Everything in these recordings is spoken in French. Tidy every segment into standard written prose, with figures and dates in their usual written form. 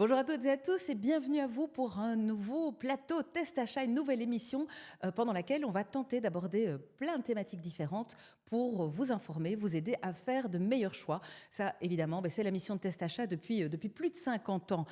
Bonjour à toutes et à tous et bienvenue à vous pour un nouveau plateau Test Achat, une nouvelle émission pendant laquelle on va tenter d'aborder plein de thématiques différentes pour vous informer, vous aider à faire de meilleurs choix. Ça, évidemment, c'est la mission de Test Achat depuis plus de 50 ans.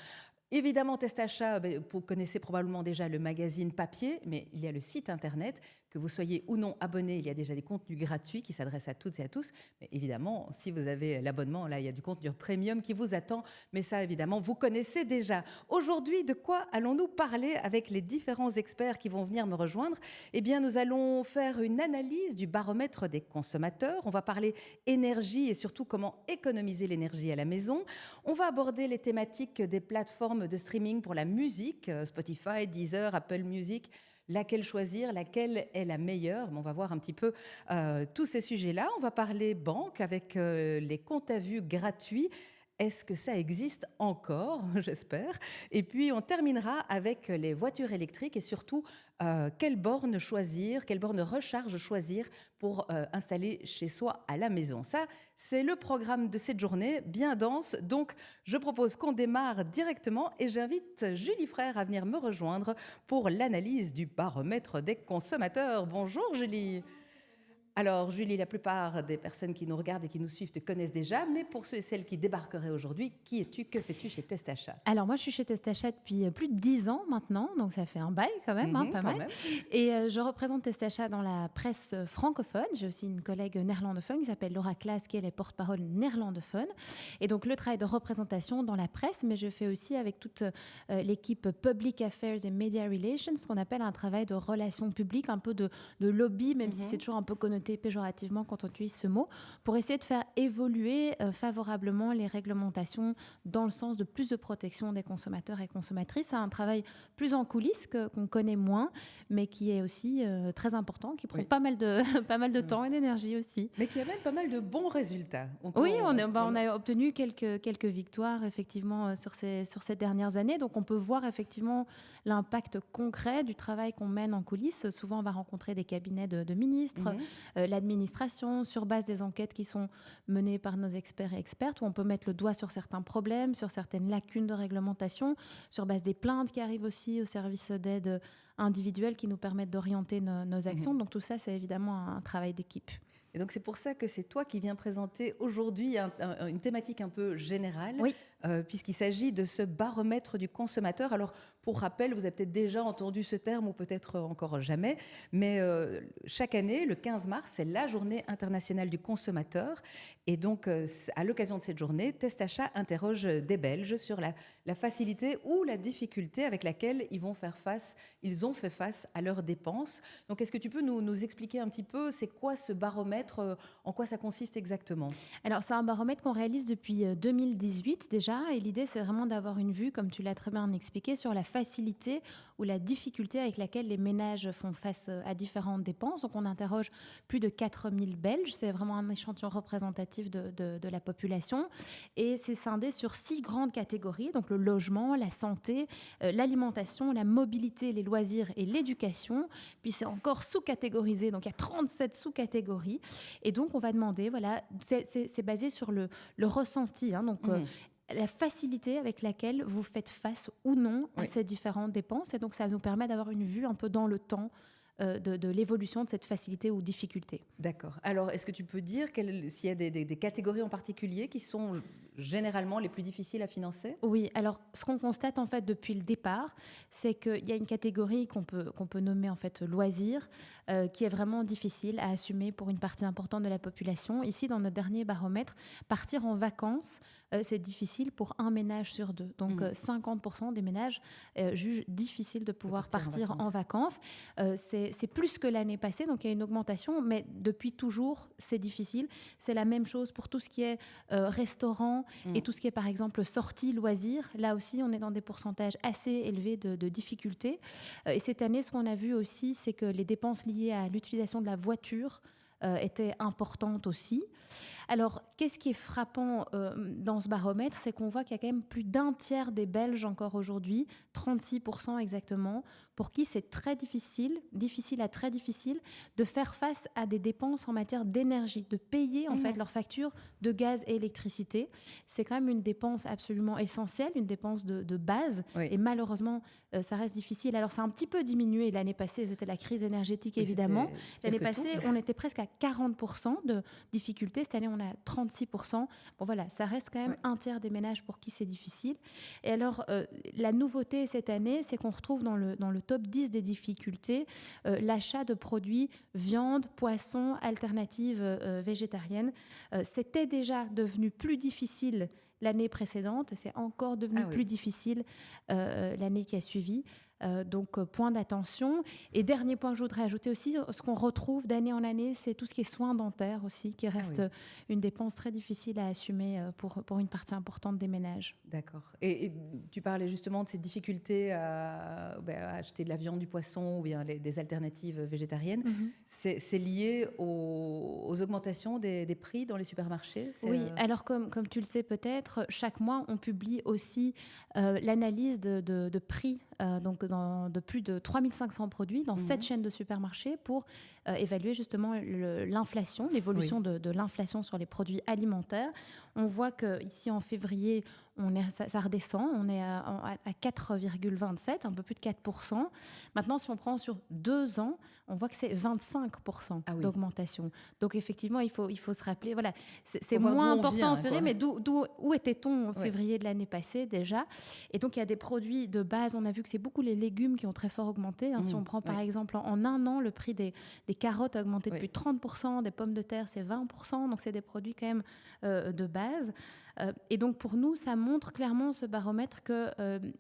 Évidemment, Test Achat, vous connaissez probablement déjà le magazine papier, mais il y a le site internet. Que vous soyez ou non abonné, il y a déjà des contenus gratuits qui s'adressent à toutes et à tous. Mais évidemment, si vous avez l'abonnement, là, il y a du contenu premium qui vous attend. Mais ça, évidemment, vous connaissez déjà. Aujourd'hui, de quoi allons-nous parler avec les différents experts qui vont venir me rejoindre? Eh bien, nous allons faire une analyse du baromètre des consommateurs. On va parler énergie et surtout comment économiser l'énergie à la maison. On va aborder les thématiques des plateformes de streaming pour la musique, Spotify, Deezer, Apple Music. Laquelle choisir, laquelle est la meilleure? On va voir un petit peu tous ces sujets-là. On va parler banque avec les comptes à vue gratuits. Est-ce que ça existe encore? J'espère. Et puis, on terminera avec les voitures électriques et surtout, quelle borne choisir, quelle borne recharge choisir pour installer chez soi à la maison. Ça, c'est le programme de cette journée, bien dense. Donc, je propose qu'on démarre directement et j'invite Julie Frère à venir me rejoindre pour l'analyse du baromètre des consommateurs. Bonjour Julie. Alors, Julie, la plupart des personnes qui nous regardent et qui nous suivent te connaissent déjà, mais pour ceux et celles qui débarqueraient aujourd'hui, qui es-tu? Que fais-tu chez Test Achat? Alors moi, je suis chez Test Achat depuis plus de 10 ans maintenant, donc ça fait un bail quand même, pas Quand mal. même. Et je représente Test Achat dans la presse francophone. J'ai aussi une collègue néerlandophone qui s'appelle Laura Klaas, qui est la porte-parole néerlandophone. Et donc le travail de représentation dans la presse, mais je fais aussi avec toute l'équipe Public Affairs et Media Relations, ce qu'on appelle un travail de relations publiques, un peu de lobby, même si c'est toujours un peu connoté péjorativement quand on utilise ce mot, pour essayer de faire évoluer favorablement les réglementations dans le sens de plus de protection des consommateurs et consommatrices. C'est un travail plus en coulisses qu'on connaît moins, mais qui est aussi très important, qui prend pas mal de temps et d'énergie aussi. Mais qui amène pas mal de bons résultats. Oui, on a obtenu quelques victoires effectivement sur ces dernières années. Donc on peut voir effectivement l'impact concret du travail qu'on mène en coulisses. Souvent on va rencontrer des cabinets de ministres, l'administration, sur base des enquêtes qui sont menées par nos experts et expertes, où on peut mettre le doigt sur certains problèmes, sur certaines lacunes de réglementation, sur base des plaintes qui arrivent aussi au service d'aide individuelle qui nous permettent d'orienter nos actions. Donc tout ça, c'est évidemment un travail d'équipe. Et donc c'est pour ça que c'est toi qui viens présenter aujourd'hui une thématique un peu générale, Oui. Puisqu'il s'agit de ce baromètre du consommateur. Alors pour rappel, vous avez peut-être déjà entendu ce terme ou peut-être encore jamais, mais chaque année, le 15 mars, c'est la journée internationale du consommateur. Et donc à l'occasion de cette journée, Test Achat interroge des Belges sur la facilité ou la difficulté avec laquelle ils ont fait face à leurs dépenses. Donc est-ce que tu peux nous expliquer un petit peu c'est quoi ce baromètre, en quoi ça consiste exactement? Alors, c'est un baromètre qu'on réalise depuis 2018 déjà. Et l'idée, c'est vraiment d'avoir une vue, comme tu l'as très bien expliqué, sur la facilité ou la difficulté avec laquelle les ménages font face à différentes dépenses. Donc, on interroge plus de 4000 Belges. C'est vraiment un échantillon représentatif de la population. Et c'est scindé sur 6 grandes catégories. Donc, le logement, la santé, l'alimentation, la mobilité, les loisirs et l'éducation. Puis, c'est encore sous-catégorisé. Donc, il y a 37 sous-catégories. Et donc, on va demander, voilà, c'est basé sur le ressenti. Donc, la facilité avec laquelle vous faites face ou non à ces différentes dépenses. Et donc, ça nous permet d'avoir une vue un peu dans le temps de l'évolution de cette facilité ou difficulté. D'accord. Alors, est-ce que tu peux dire s'il y a des catégories en particulier qui sont généralement les plus difficiles à financer? Oui, alors ce qu'on constate en fait depuis le départ, c'est qu'il y a une catégorie qu'on peut nommer en fait loisirs, qui est vraiment difficile à assumer pour une partie importante de la population. Ici, dans notre dernier baromètre, partir en vacances, c'est difficile pour un ménage sur deux. Donc 50% des ménages jugent difficile de pouvoir partir en vacances. C'est plus que l'année passée, donc il y a une augmentation, mais depuis toujours, c'est difficile. C'est la même chose pour tout ce qui est restaurant, et tout ce qui est par exemple sorties, loisirs. Là aussi, on est dans des pourcentages assez élevés de difficultés. Et cette année, ce qu'on a vu aussi, c'est que les dépenses liées à l'utilisation de la voiture était importante aussi. Alors, qu'est-ce qui est frappant dans ce baromètre, c'est qu'on voit qu'il y a quand même plus d'un tiers des Belges encore aujourd'hui, 36% exactement, pour qui c'est très difficile à très difficile, de faire face à des dépenses en matière d'énergie, de payer en fait leurs factures de gaz et électricité. C'est quand même une dépense absolument essentielle, une dépense de base, et malheureusement, ça reste difficile. Alors, ça a un petit peu diminué l'année passée, c'était la crise énergétique évidemment. L'année passée, on était presque à 40% de difficultés. Cette année, on a 36%. Bon voilà, ça reste quand même un tiers des ménages pour qui c'est difficile. Et alors, la nouveauté cette année, c'est qu'on retrouve dans le top 10 des difficultés l'achat de produits viande, poisson, alternatives végétariennes. C'était déjà devenu plus difficile l'année précédente, c'est encore devenu plus difficile l'année qui a suivi. Donc, point d'attention. Et dernier point que je voudrais ajouter aussi, ce qu'on retrouve d'année en année, c'est tout ce qui est soins dentaires aussi, qui reste une dépense très difficile à assumer pour une partie importante des ménages. D'accord. Et tu parlais justement de ces difficultés à acheter de la viande, du poisson ou bien des alternatives végétariennes. C'est lié aux augmentations des prix dans les supermarchés? Oui, alors comme tu le sais peut-être, chaque mois, on publie aussi l'analyse de prix de plus de 3500 produits dans 7 chaînes de supermarchés pour évaluer justement l'inflation, l'évolution de l'inflation sur les produits alimentaires. On voit qu'ici en février, ça redescend, on est à 4,27, un peu plus de 4%. Maintenant, si on prend sur 2 ans, on voit que c'est 25% d'augmentation. Donc effectivement, il faut se rappeler, voilà, c'est moins important en février, mais où était-on en février de l'année passée déjà? Et donc il y a des produits de base, on a vu que c'est beaucoup les légumes qui ont très fort augmenté. Si on prend par exemple en un an, le prix des carottes a augmenté de plus de 30%, des pommes de terre c'est 20%, donc c'est des produits quand même de base. Et donc pour nous, ça montre clairement ce baromètre que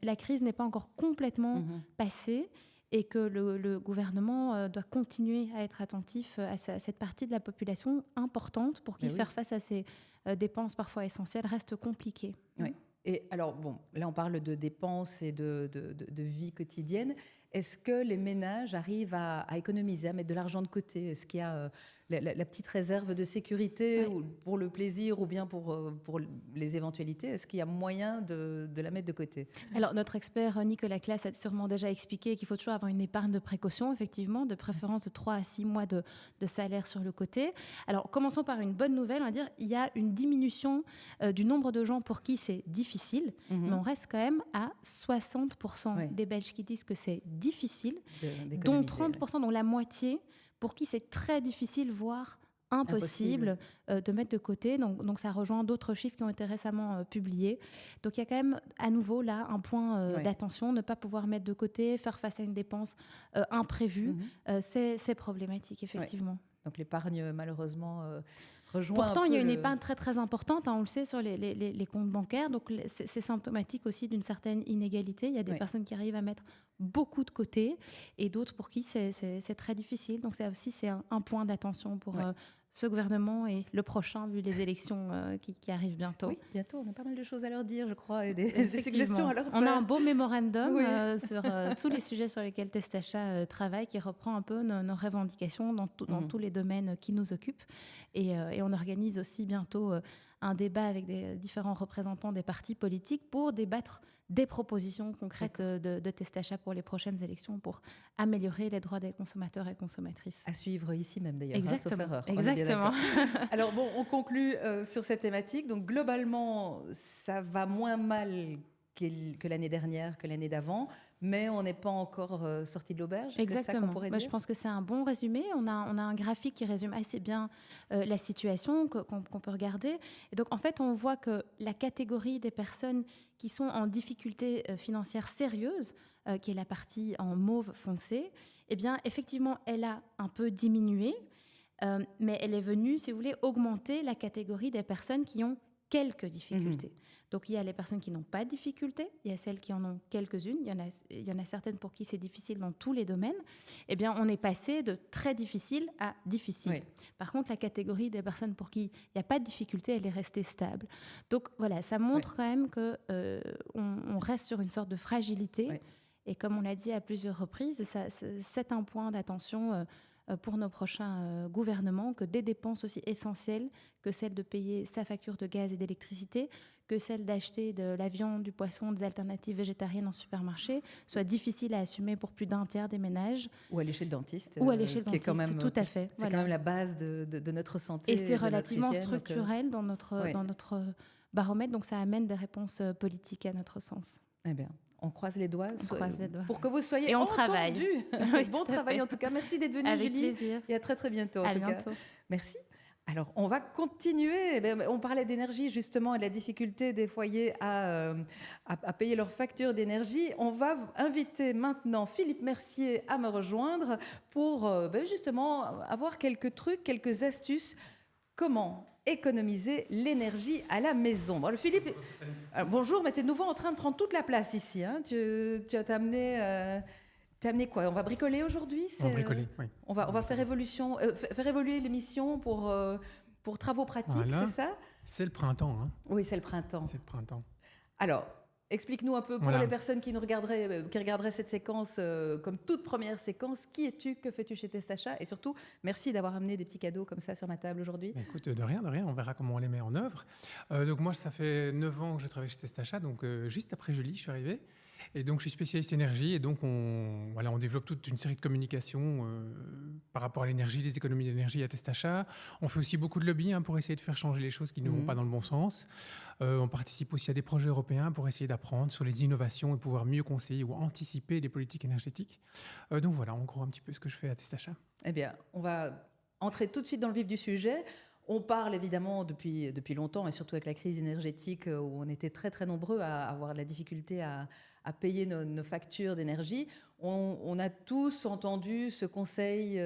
la crise n'est pas encore complètement passée et que le gouvernement doit continuer à être attentif à cette partie de la population importante pour qui faire face à ces dépenses parfois essentielles reste compliqué. Oui. Et alors, bon, là, on parle de dépenses et de vie quotidienne. Est-ce que les ménages arrivent à économiser, à mettre de l'argent de côté? Est-ce qu'il y a la petite réserve de sécurité ou pour le plaisir ou bien pour les éventualités? Est-ce qu'il y a moyen de la mettre de côté? Alors, notre expert Nicolas Claes a sûrement déjà expliqué qu'il faut toujours avoir une épargne de précaution, effectivement, de préférence de 3 à 6 mois de salaire sur le côté. Alors, commençons par une bonne nouvelle. On va dire il y a une diminution du nombre de gens pour qui c'est difficile, mais on reste quand même à 60% des Belges qui disent que c'est difficile, dont 30%, dont la moitié, pour qui c'est très difficile, voire impossible de mettre de côté. Donc ça rejoint d'autres chiffres qui ont été récemment publiés. Donc il y a quand même à nouveau là un point d'attention, ne pas pouvoir mettre de côté, faire face à une dépense imprévue, c'est problématique effectivement. Ouais. Donc l'épargne malheureusement rejoint. Pourtant, il y a une épargne très très importante, on le sait, sur les comptes bancaires. Donc c'est symptomatique aussi d'une certaine inégalité. Il y a des personnes qui arrivent à mettre beaucoup de côté et d'autres pour qui c'est très difficile. Donc ça aussi, c'est un point d'attention pour ce gouvernement et le prochain, vu les élections qui arrivent bientôt. Oui, bientôt, on a pas mal de choses à leur dire, je crois, et des suggestions à leur faire. On a un beau mémorandum sur tous les sujets sur lesquels Testacha travaille, qui reprend un peu nos revendications dans tous les domaines qui nous occupent. Et on organise aussi bientôt un débat avec des différents représentants des partis politiques pour débattre des propositions concrètes de Testacha pour les prochaines élections pour améliorer les droits des consommateurs et consommatrices. À suivre ici même d'ailleurs, exactement, sauf erreur. Exactement. Alors bon, on conclut sur cette thématique. Donc globalement, ça va moins mal que l'année dernière, que l'année d'avant, mais on n'est pas encore sorti de l'auberge. Exactement. C'est ça qu'on pourrait dire. Je pense que c'est un bon résumé. On a un graphique qui résume assez bien la situation qu'on peut regarder. Et donc, en fait, on voit que la catégorie des personnes qui sont en difficulté financière sérieuse, qui est la partie en mauve foncé, eh bien, effectivement, elle a un peu diminué, mais elle est venue, si vous voulez, augmenter la catégorie des personnes qui ont quelques difficultés. Donc, il y a les personnes qui n'ont pas de difficultés, il y a celles qui en ont quelques-unes, il y en a certaines pour qui c'est difficile dans tous les domaines. Eh bien, on est passé de très difficile à difficile. Oui. Par contre, la catégorie des personnes pour qui il n'y a pas de difficulté, elle est restée stable. Donc, voilà, ça montre quand même qu'on reste sur une sorte de fragilité. Et comme on l'a dit à plusieurs reprises, c'est un point d'attention pour nos prochains gouvernements que des dépenses aussi essentielles que celle de payer sa facture de gaz et d'électricité, que celle d'acheter de la viande, du poisson, des alternatives végétariennes en supermarché, soient difficiles à assumer pour plus d'un tiers des ménages. Ou aller chez le dentiste. Ou aller chez le qui est quand dentiste, même, tout à fait. C'est quand même la base de notre santé. Et c'est de notre relativement hygiène, structurel dans oui. notre baromètre, donc ça amène des réponses politiques à notre sens. Eh bien, on croise les doigts, croise les doigts. Pour que vous soyez Et on entendus. travaille. Oui, Bon tout à travail fait. en tout cas. Merci d'être venue, Avec Julie. plaisir. Et à très très bientôt. À bientôt. Merci. Alors, on va continuer. Eh bien, on parlait d'énergie justement et de la difficulté des foyers à payer leurs factures d'énergie. On va inviter maintenant Philippe Mercier à me rejoindre pour justement avoir quelques trucs, quelques astuces. Comment économiser l'énergie à la maison? Bon, Philippe, bonjour, mais tu es de nouveau en train de prendre toute la place ici. Hein. Tu as T'as amené quoi? On va bricoler aujourd'hui? On va bricoler, oui. On va faire évoluer l'émission pour travaux pratiques, Voilà. c'est ça? C'est le printemps. Hein. Oui, c'est le printemps. C'est le printemps. Alors, explique-nous un peu pour Voilà. les personnes qui regarderaient cette séquence comme toute première séquence. Qui es-tu? Que fais-tu chez Testacha? Et surtout, merci d'avoir amené des petits cadeaux comme ça sur ma table aujourd'hui. Écoute, de rien. On verra comment on les met en œuvre. Donc moi, ça fait 9 ans que je travaille chez Testacha. Donc juste après Julie, je suis arrivé. Et donc, je suis spécialiste énergie et donc on développe toute une série de communications par rapport à l'énergie, les économies d'énergie à Testacha. On fait aussi beaucoup de lobby pour essayer de faire changer les choses qui ne vont pas dans le bon sens. On participe aussi à des projets européens pour essayer d'apprendre sur les innovations et pouvoir mieux conseiller ou anticiper les politiques énergétiques. Donc voilà, en gros, un petit peu ce que je fais à Testacha. Eh bien, on va entrer tout de suite dans le vif du sujet. On parle évidemment depuis longtemps, et surtout avec la crise énergétique où on était très très nombreux à avoir de la difficulté à payer nos factures d'énergie. On a tous entendu ce conseil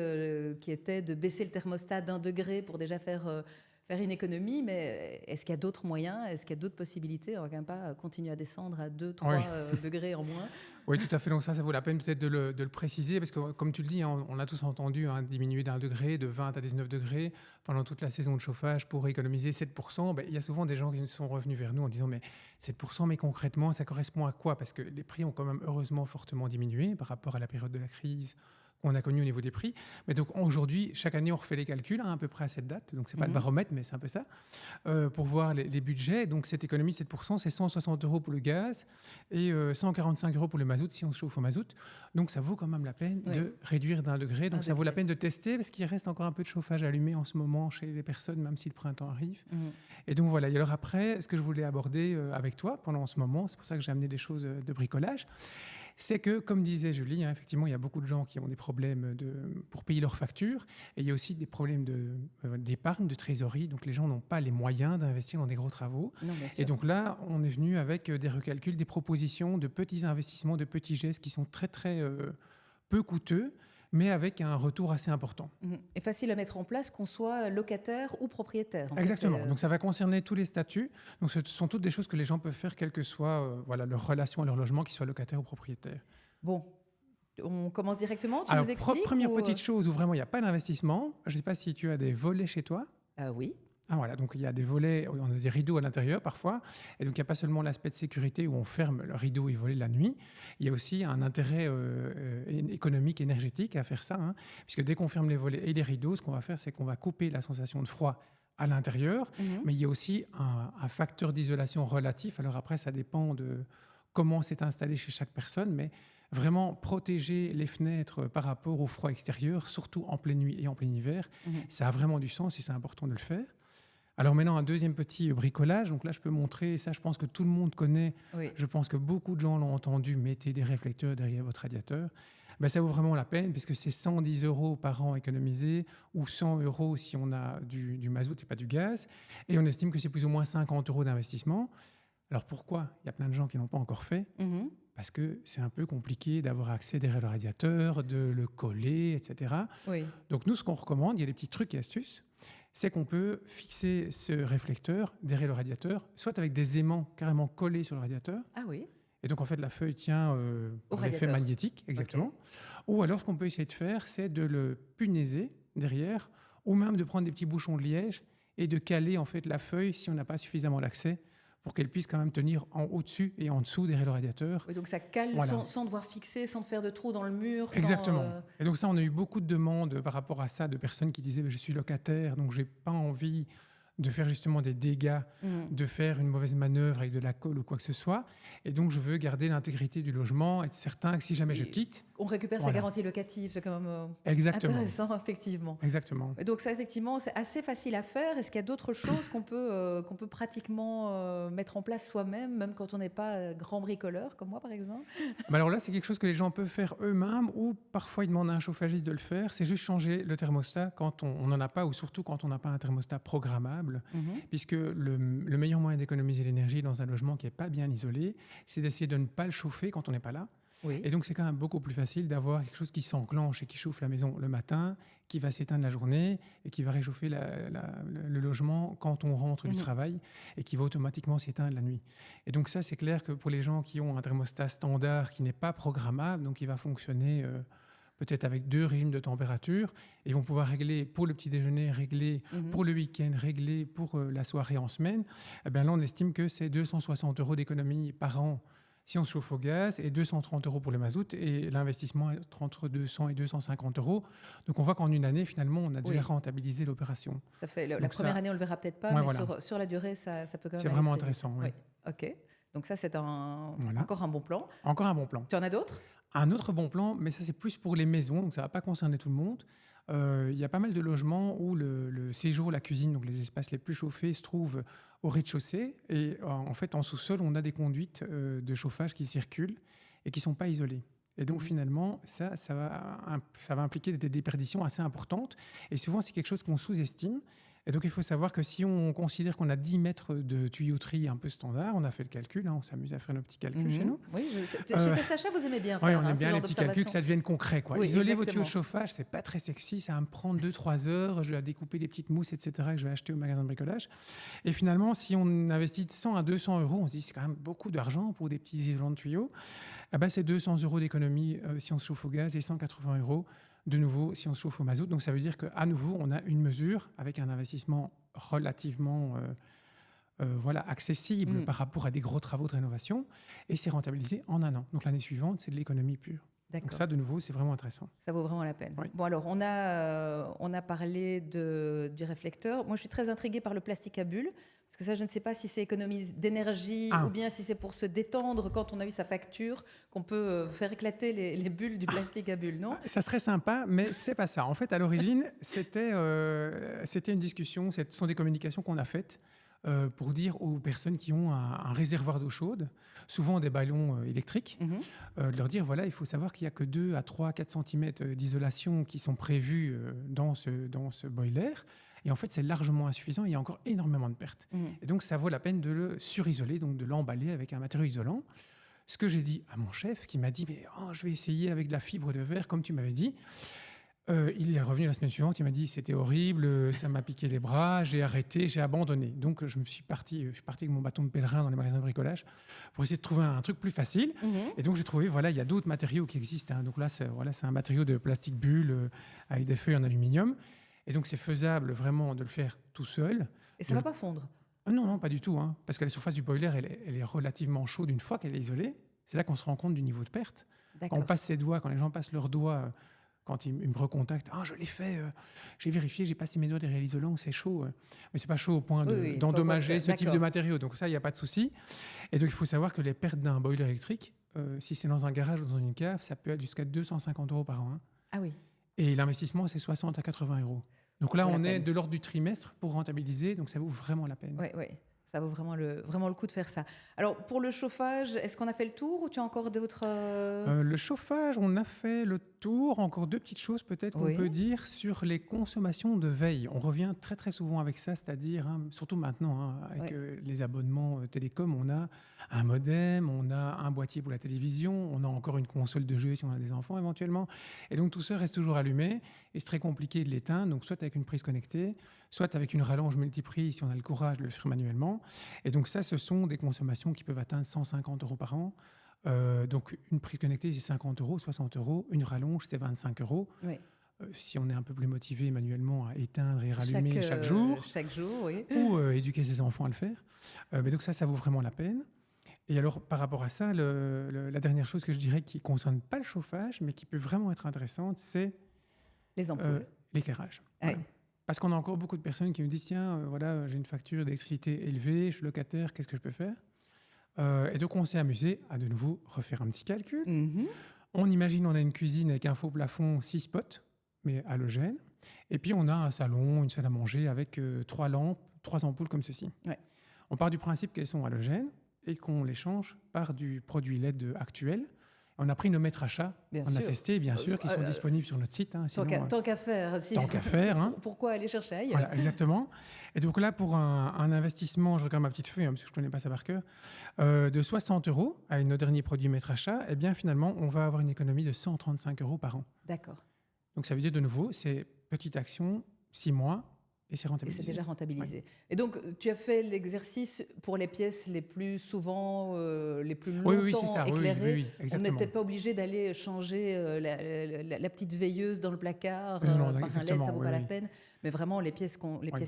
qui était de baisser le thermostat d'1 degré pour déjà faire une économie, mais est-ce qu'il y a d'autres moyens? Est-ce qu'il y a d'autres possibilités? On ne va quand même pas continuer à descendre à 2-3 degrés en moins. Oui, tout à fait. Donc ça vaut la peine peut-être de le préciser, parce que comme tu le dis, on a tous entendu diminuer d'1 degré, de 20 à 19 degrés pendant toute la saison de chauffage pour économiser 7%. Il y a souvent des gens qui sont revenus vers nous en disant « mais 7%, mais concrètement, ça correspond à quoi ?» Parce que les prix ont quand même heureusement fortement diminué par rapport à la période de la crise qu'on a connu au niveau des prix. Mais donc aujourd'hui, chaque année, on refait les calculs à peu près à cette date. Donc, ce n'est pas le baromètre, mais c'est un peu ça, pour voir les budgets. Donc, cette économie de 7%, c'est 160 € pour le gaz et 145 € pour le mazout, si on se chauffe au mazout. Donc, ça vaut quand même la peine de réduire d'1 degré. Donc, ça vaut la peine de tester, parce qu'il reste encore un peu de chauffage allumé en ce moment chez les personnes, même si le printemps arrive. Et donc, voilà. Et alors après, ce que je voulais aborder avec toi pendant ce moment, c'est pour ça que j'ai amené des choses de bricolage, c'est que, comme disait Julie, effectivement, il y a beaucoup de gens qui ont des problèmes pour payer leurs factures. Et il y a aussi des problèmes d'épargne, de trésorerie. Donc, les gens n'ont pas les moyens d'investir dans des gros travaux. Non, bien sûr. Et donc là, on est venu avec des recalculs, des propositions de petits investissements, de petits gestes qui sont très, très peu coûteux, mais avec un retour assez important. Et facile à mettre en place, qu'on soit locataire ou propriétaire. Exactement. Donc, ça va concerner tous les statuts. Donc, ce sont toutes des choses que les gens peuvent faire, quelle que soit leur relation à leur logement, qu'ils soient locataires ou propriétaires. Bon, on commence directement. Tu Alors, nous expliques première petite chose où vraiment il n'y a pas d'investissement. Je ne sais pas si tu as des volets chez toi. Oui. Voilà, donc il y a des volets, on a des rideaux à l'intérieur parfois, et donc il n'y a pas seulement l'aspect de sécurité où on ferme le rideau et volet la nuit, il y a aussi un intérêt économique, énergétique à faire ça, puisque dès qu'on ferme les volets et les rideaux, ce qu'on va faire, c'est qu'on va couper la sensation de froid à l'intérieur, mais il y a aussi un facteur d'isolation relatif. Alors après, ça dépend de comment c'est installé chez chaque personne, mais vraiment protéger les fenêtres par rapport au froid extérieur, surtout en pleine nuit et en plein hiver, ça a vraiment du sens et c'est important de le faire. Alors maintenant, un deuxième petit bricolage. Donc là, je peux montrer, ça je pense que tout le monde connaît, je pense que beaucoup de gens l'ont entendu, mettez des réflecteurs derrière votre radiateur. Ça vaut vraiment la peine puisque c'est 110 € par an économisés ou 100 € si on a du mazout et pas du gaz. Et on estime que c'est plus ou moins 50 € d'investissement. Alors pourquoi? Il y a plein de gens qui n'ont pas encore fait. Parce que c'est un peu compliqué d'avoir accès derrière le radiateur, de le coller, etc. Donc nous, ce qu'on recommande, il y a des petits trucs et astuces, c'est qu'on peut fixer ce réflecteur derrière le radiateur, soit avec des aimants carrément collés sur le radiateur. Ah oui. Et donc, en fait, la feuille tient par l'effet magnétique, exactement. Ou alors, ce qu'on peut essayer de faire, c'est de le punaiser derrière, ou même de prendre des petits bouchons de liège et de caler en fait la feuille si on n'a pas suffisamment d'accès pour qu'elle puisse quand même tenir au-dessus et en dessous derrière le radiateur. Oui, donc ça cale Voilà. sans devoir fixer, sans faire de trous dans le mur. Exactement. Sans, Et donc ça, on a eu beaucoup de demandes par rapport à ça, de personnes qui disaient je suis locataire, donc j'ai pas envie de faire justement des dégâts, de faire une mauvaise manœuvre avec de la colle ou quoi que ce soit. Et donc je veux garder l'intégrité du logement, être certain que si jamais je quitte... On récupère sa garantie locative, c'est quand même intéressant, effectivement. Exactement. Et donc ça, effectivement, c'est assez facile à faire. Est-ce qu'il y a d'autres choses qu'on peut pratiquement mettre en place soi-même, même quand on n'est pas grand bricoleur, comme moi par exemple? Alors là, c'est quelque chose que les gens peuvent faire eux-mêmes ou parfois ils demandent à un chauffagiste de le faire. C'est juste changer le thermostat quand on n'en a pas ou surtout quand on n'a pas un thermostat programmable. Puisque le meilleur moyen d'économiser l'énergie dans un logement qui n'est pas bien isolé, c'est d'essayer de ne pas le chauffer quand on n'est pas là. Oui. Et donc, c'est quand même beaucoup plus facile d'avoir quelque chose qui s'enclenche et qui chauffe la maison le matin, qui va s'éteindre la journée et qui va réchauffer le logement quand on rentre du travail et qui va automatiquement s'éteindre la nuit. Et donc ça, c'est clair que pour les gens qui ont un thermostat standard qui n'est pas programmable, donc il va fonctionner peut-être avec 2 régimes de température, et ils vont pouvoir régler pour le petit déjeuner, régler pour le week-end, régler pour la soirée en semaine. Eh bien là, on estime que c'est 260 € d'économie par an si on se chauffe au gaz, et 230 € pour le mazout, et l'investissement est entre 200 et 250 €. Donc on voit qu'en une année, finalement, on a déjà rentabilisé l'opération. Ça fait, la première année, on ne le verra peut-être pas, mais voilà. sur la durée, ça peut quand même C'est vraiment intéressant. Oui. OK. Donc ça, c'est encore un bon plan. Encore un bon plan. Tu en as d'autres? Un autre bon plan, mais ça c'est plus pour les maisons, donc ça ne va pas concerner tout le monde. Il y a pas mal de logements où le séjour, la cuisine, donc les espaces les plus chauffés, se trouvent au rez-de-chaussée. Et en fait, en sous-sol, on a des conduites de chauffage qui circulent et qui ne sont pas isolées. Et donc finalement, ça va impliquer des déperditions assez importantes. Et souvent, c'est quelque chose qu'on sous-estime. Et donc, il faut savoir que si on considère qu'on a 10 mètres de tuyauterie un peu standard, on a fait le calcul, on s'amuse à faire nos petits calculs chez nous. Oui, chez Testachat, vous aimez bien faire on aime bien les petits calculs, que ça devienne concret. Oui, isoler vos tuyaux de chauffage, c'est pas très sexy, ça va me prendre 2-3 heures, je vais découper des petites mousses, etc., que je vais acheter au magasin de bricolage. Et finalement, si on investit 100 à 200 €, on se dit c'est quand même beaucoup d'argent pour des petits isolants de tuyaux. C'est 200 € d'économie si on se chauffe au gaz et 180 € de nouveau si on se chauffe au mazout. Donc ça veut dire qu'à nouveau, on a une mesure avec un investissement relativement accessible par rapport à des gros travaux de rénovation, et c'est rentabilisé en un an. Donc l'année suivante, c'est de l'économie pure. Donc ça, de nouveau, c'est vraiment intéressant. Ça vaut vraiment la peine. Oui. Bon, alors, on a parlé du réflecteur. Moi, je suis très intriguée par le plastique à bulles, parce que ça, je ne sais pas si c'est économie d'énergie ou bien si c'est pour se détendre quand on a eu sa facture, qu'on peut faire éclater les bulles du plastique à bulles, non? Ça serait sympa, mais c'est pas ça. En fait, à l'origine, c'était une discussion, ce sont des communications qu'on a faites pour dire aux personnes qui ont un réservoir d'eau chaude, souvent des ballons électriques, de leur dire, voilà, il faut savoir qu'il n'y a que 2 à 3, 4 cm d'isolation qui sont prévus dans ce boiler. Et en fait, c'est largement insuffisant, il y a encore énormément de pertes. Et donc, ça vaut la peine de le surisoler, donc de l'emballer avec un matériau isolant. Ce que j'ai dit à mon chef, qui m'a dit, mais je vais essayer avec de la fibre de verre, comme tu m'avais dit. Il est revenu la semaine suivante, il m'a dit c'était horrible, ça m'a piqué les bras, j'ai arrêté, j'ai abandonné. Donc je suis parti avec mon bâton de pèlerin dans les magasins de bricolage pour essayer de trouver un truc plus facile. Et donc j'ai trouvé, il y a d'autres matériaux qui existent. Donc là, c'est un matériau de plastique bulle avec des feuilles en aluminium. Et donc c'est faisable vraiment de le faire tout seul. Et ça ne va pas fondre? Non, pas du tout. Parce que la surface du boiler, elle est relativement chaude une fois qu'elle est isolée. C'est là qu'on se rend compte du niveau de perte. Quand on passe ses doigts, quand les gens passent leurs doigts... Quand ils me recontactent, je l'ai fait, j'ai vérifié, j'ai passé mes doigts derrière l'isolant, c'est chaud. Mais ce n'est pas chaud au point d'endommager ce type de matériaux. Donc ça, il n'y a pas de souci. Et donc, il faut savoir que les pertes d'un boiler électrique, si c'est dans un garage ou dans une cave, ça peut être jusqu'à 250 € par an. Ah oui. Et l'investissement, c'est 60 à 80 €. Donc là, on est de l'ordre du trimestre pour rentabiliser. Donc ça vaut vraiment la peine. Oui. Ça vaut vraiment le coup de faire ça. Alors, pour le chauffage, est-ce qu'on a fait le tour ou tu as encore d'autres... Le chauffage, on a fait le tour. Encore 2 petites choses peut-être qu'on peut dire sur les consommations de veille. On revient très très souvent avec ça, c'est-à-dire, surtout maintenant, avec les abonnements télécom, on a un modem, on a un boîtier pour la télévision, on a encore une console de jeu si on a des enfants éventuellement. Et donc tout ça reste toujours allumé et c'est très compliqué de l'éteindre. Donc soit avec une prise connectée, soit avec une rallonge multiprise si on a le courage de le faire manuellement. Et donc ça, ce sont des consommations qui peuvent atteindre 150 € par an. Donc une prise connectée, c'est 50 €, 60 €. Une rallonge, c'est 25 €. Oui. si on est un peu plus motivé manuellement à éteindre et rallumer chaque jour. Chaque jour, oui. Ou éduquer ses enfants à le faire. Mais donc ça vaut vraiment la peine. Et alors, par rapport à ça, la dernière chose que je dirais qui ne concerne pas le chauffage, mais qui peut vraiment être intéressante, c'est les ampoules. L'éclairage. Ouais. Voilà. Parce qu'on a encore beaucoup de personnes qui me disent, tiens, voilà, j'ai une facture d'électricité élevée, je suis locataire, qu'est-ce que je peux faire ? Et donc, on s'est amusé à de nouveau refaire un petit calcul. Mhm. On imagine, on a une cuisine avec un faux plafond, 6 spots, mais halogènes. Et puis, on a un salon, une salle à manger avec 3 lampes, 3 ampoules comme ceci. Ouais. On part du principe qu'elles sont halogènes et qu'on les change par du produit LED actuel. On a pris nos maîtres achats, Bien on a sûr. testé, bien sûr, qui sont disponibles sur notre site. Hein, Tant qu'à faire. Tant qu'à faire. Hein. Pourquoi aller chercher ailleurs ? Voilà, exactement. Et donc là, pour un investissement, je regarde ma petite feuille, parce que je ne connais pas ça par cœur, de 60 € avec nos derniers produits maîtres achats, eh bien finalement, on va avoir une économie de 135 € par an. D'accord. Donc ça veut dire de nouveau, c'est petite action, 6 mois, et c'est Et rentabilisé. c'est déjà rentabilisé. Ouais. Et donc, tu as fait l'exercice pour les pièces les plus souvent, les plus longtemps Oui, c'est ça. éclairées. Oui, On exactement. n'était pas obligé d'aller changer la petite veilleuse dans le placard Non, par un LED, ça exactement, vaut pas la peine. Mais vraiment, les pièces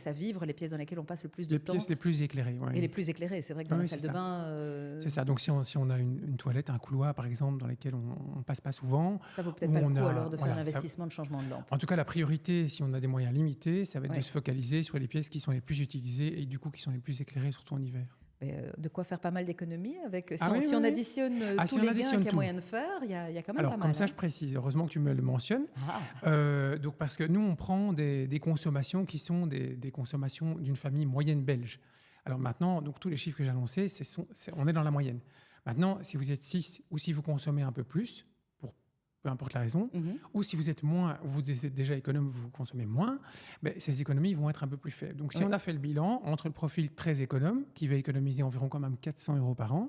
à vivre, les pièces dans lesquelles on passe le plus de Les temps. pièces les plus éclairées. Ouais. Et les plus éclairées. C'est vrai que dans la salle de bain... C'est ça. Donc, si on a une toilette, un couloir, par exemple, dans lesquels on ne passe pas souvent... Ça vaut peut-être pas le coup alors de faire l'investissement de changement de lampe. En tout cas, la priorité, si on a des moyens limités, ça va être de se focaliser sur les pièces qui sont les plus utilisées et du coup qui sont les plus éclairées, surtout en hiver. De quoi faire pas mal d'économies avec. Si on additionne tous les gains qu'il y a moyen de faire, il y a quand même alors, pas mal. Alors, comme ça, je précise. Heureusement que tu me le mentionnes. Donc, parce que nous, on prend des consommations qui sont des consommations d'une famille moyenne belge. Alors maintenant, donc, tous les chiffres que j'ai annoncés, on est dans la moyenne. Maintenant, si vous êtes 6 ou si vous consommez un peu plus, peu importe la raison, ou si vous êtes moins, vous êtes déjà économe, vous consommez moins, ces économies vont être un peu plus faibles. Donc, si on a fait le bilan entre le profil très économe, qui va économiser environ quand même 400 € par an,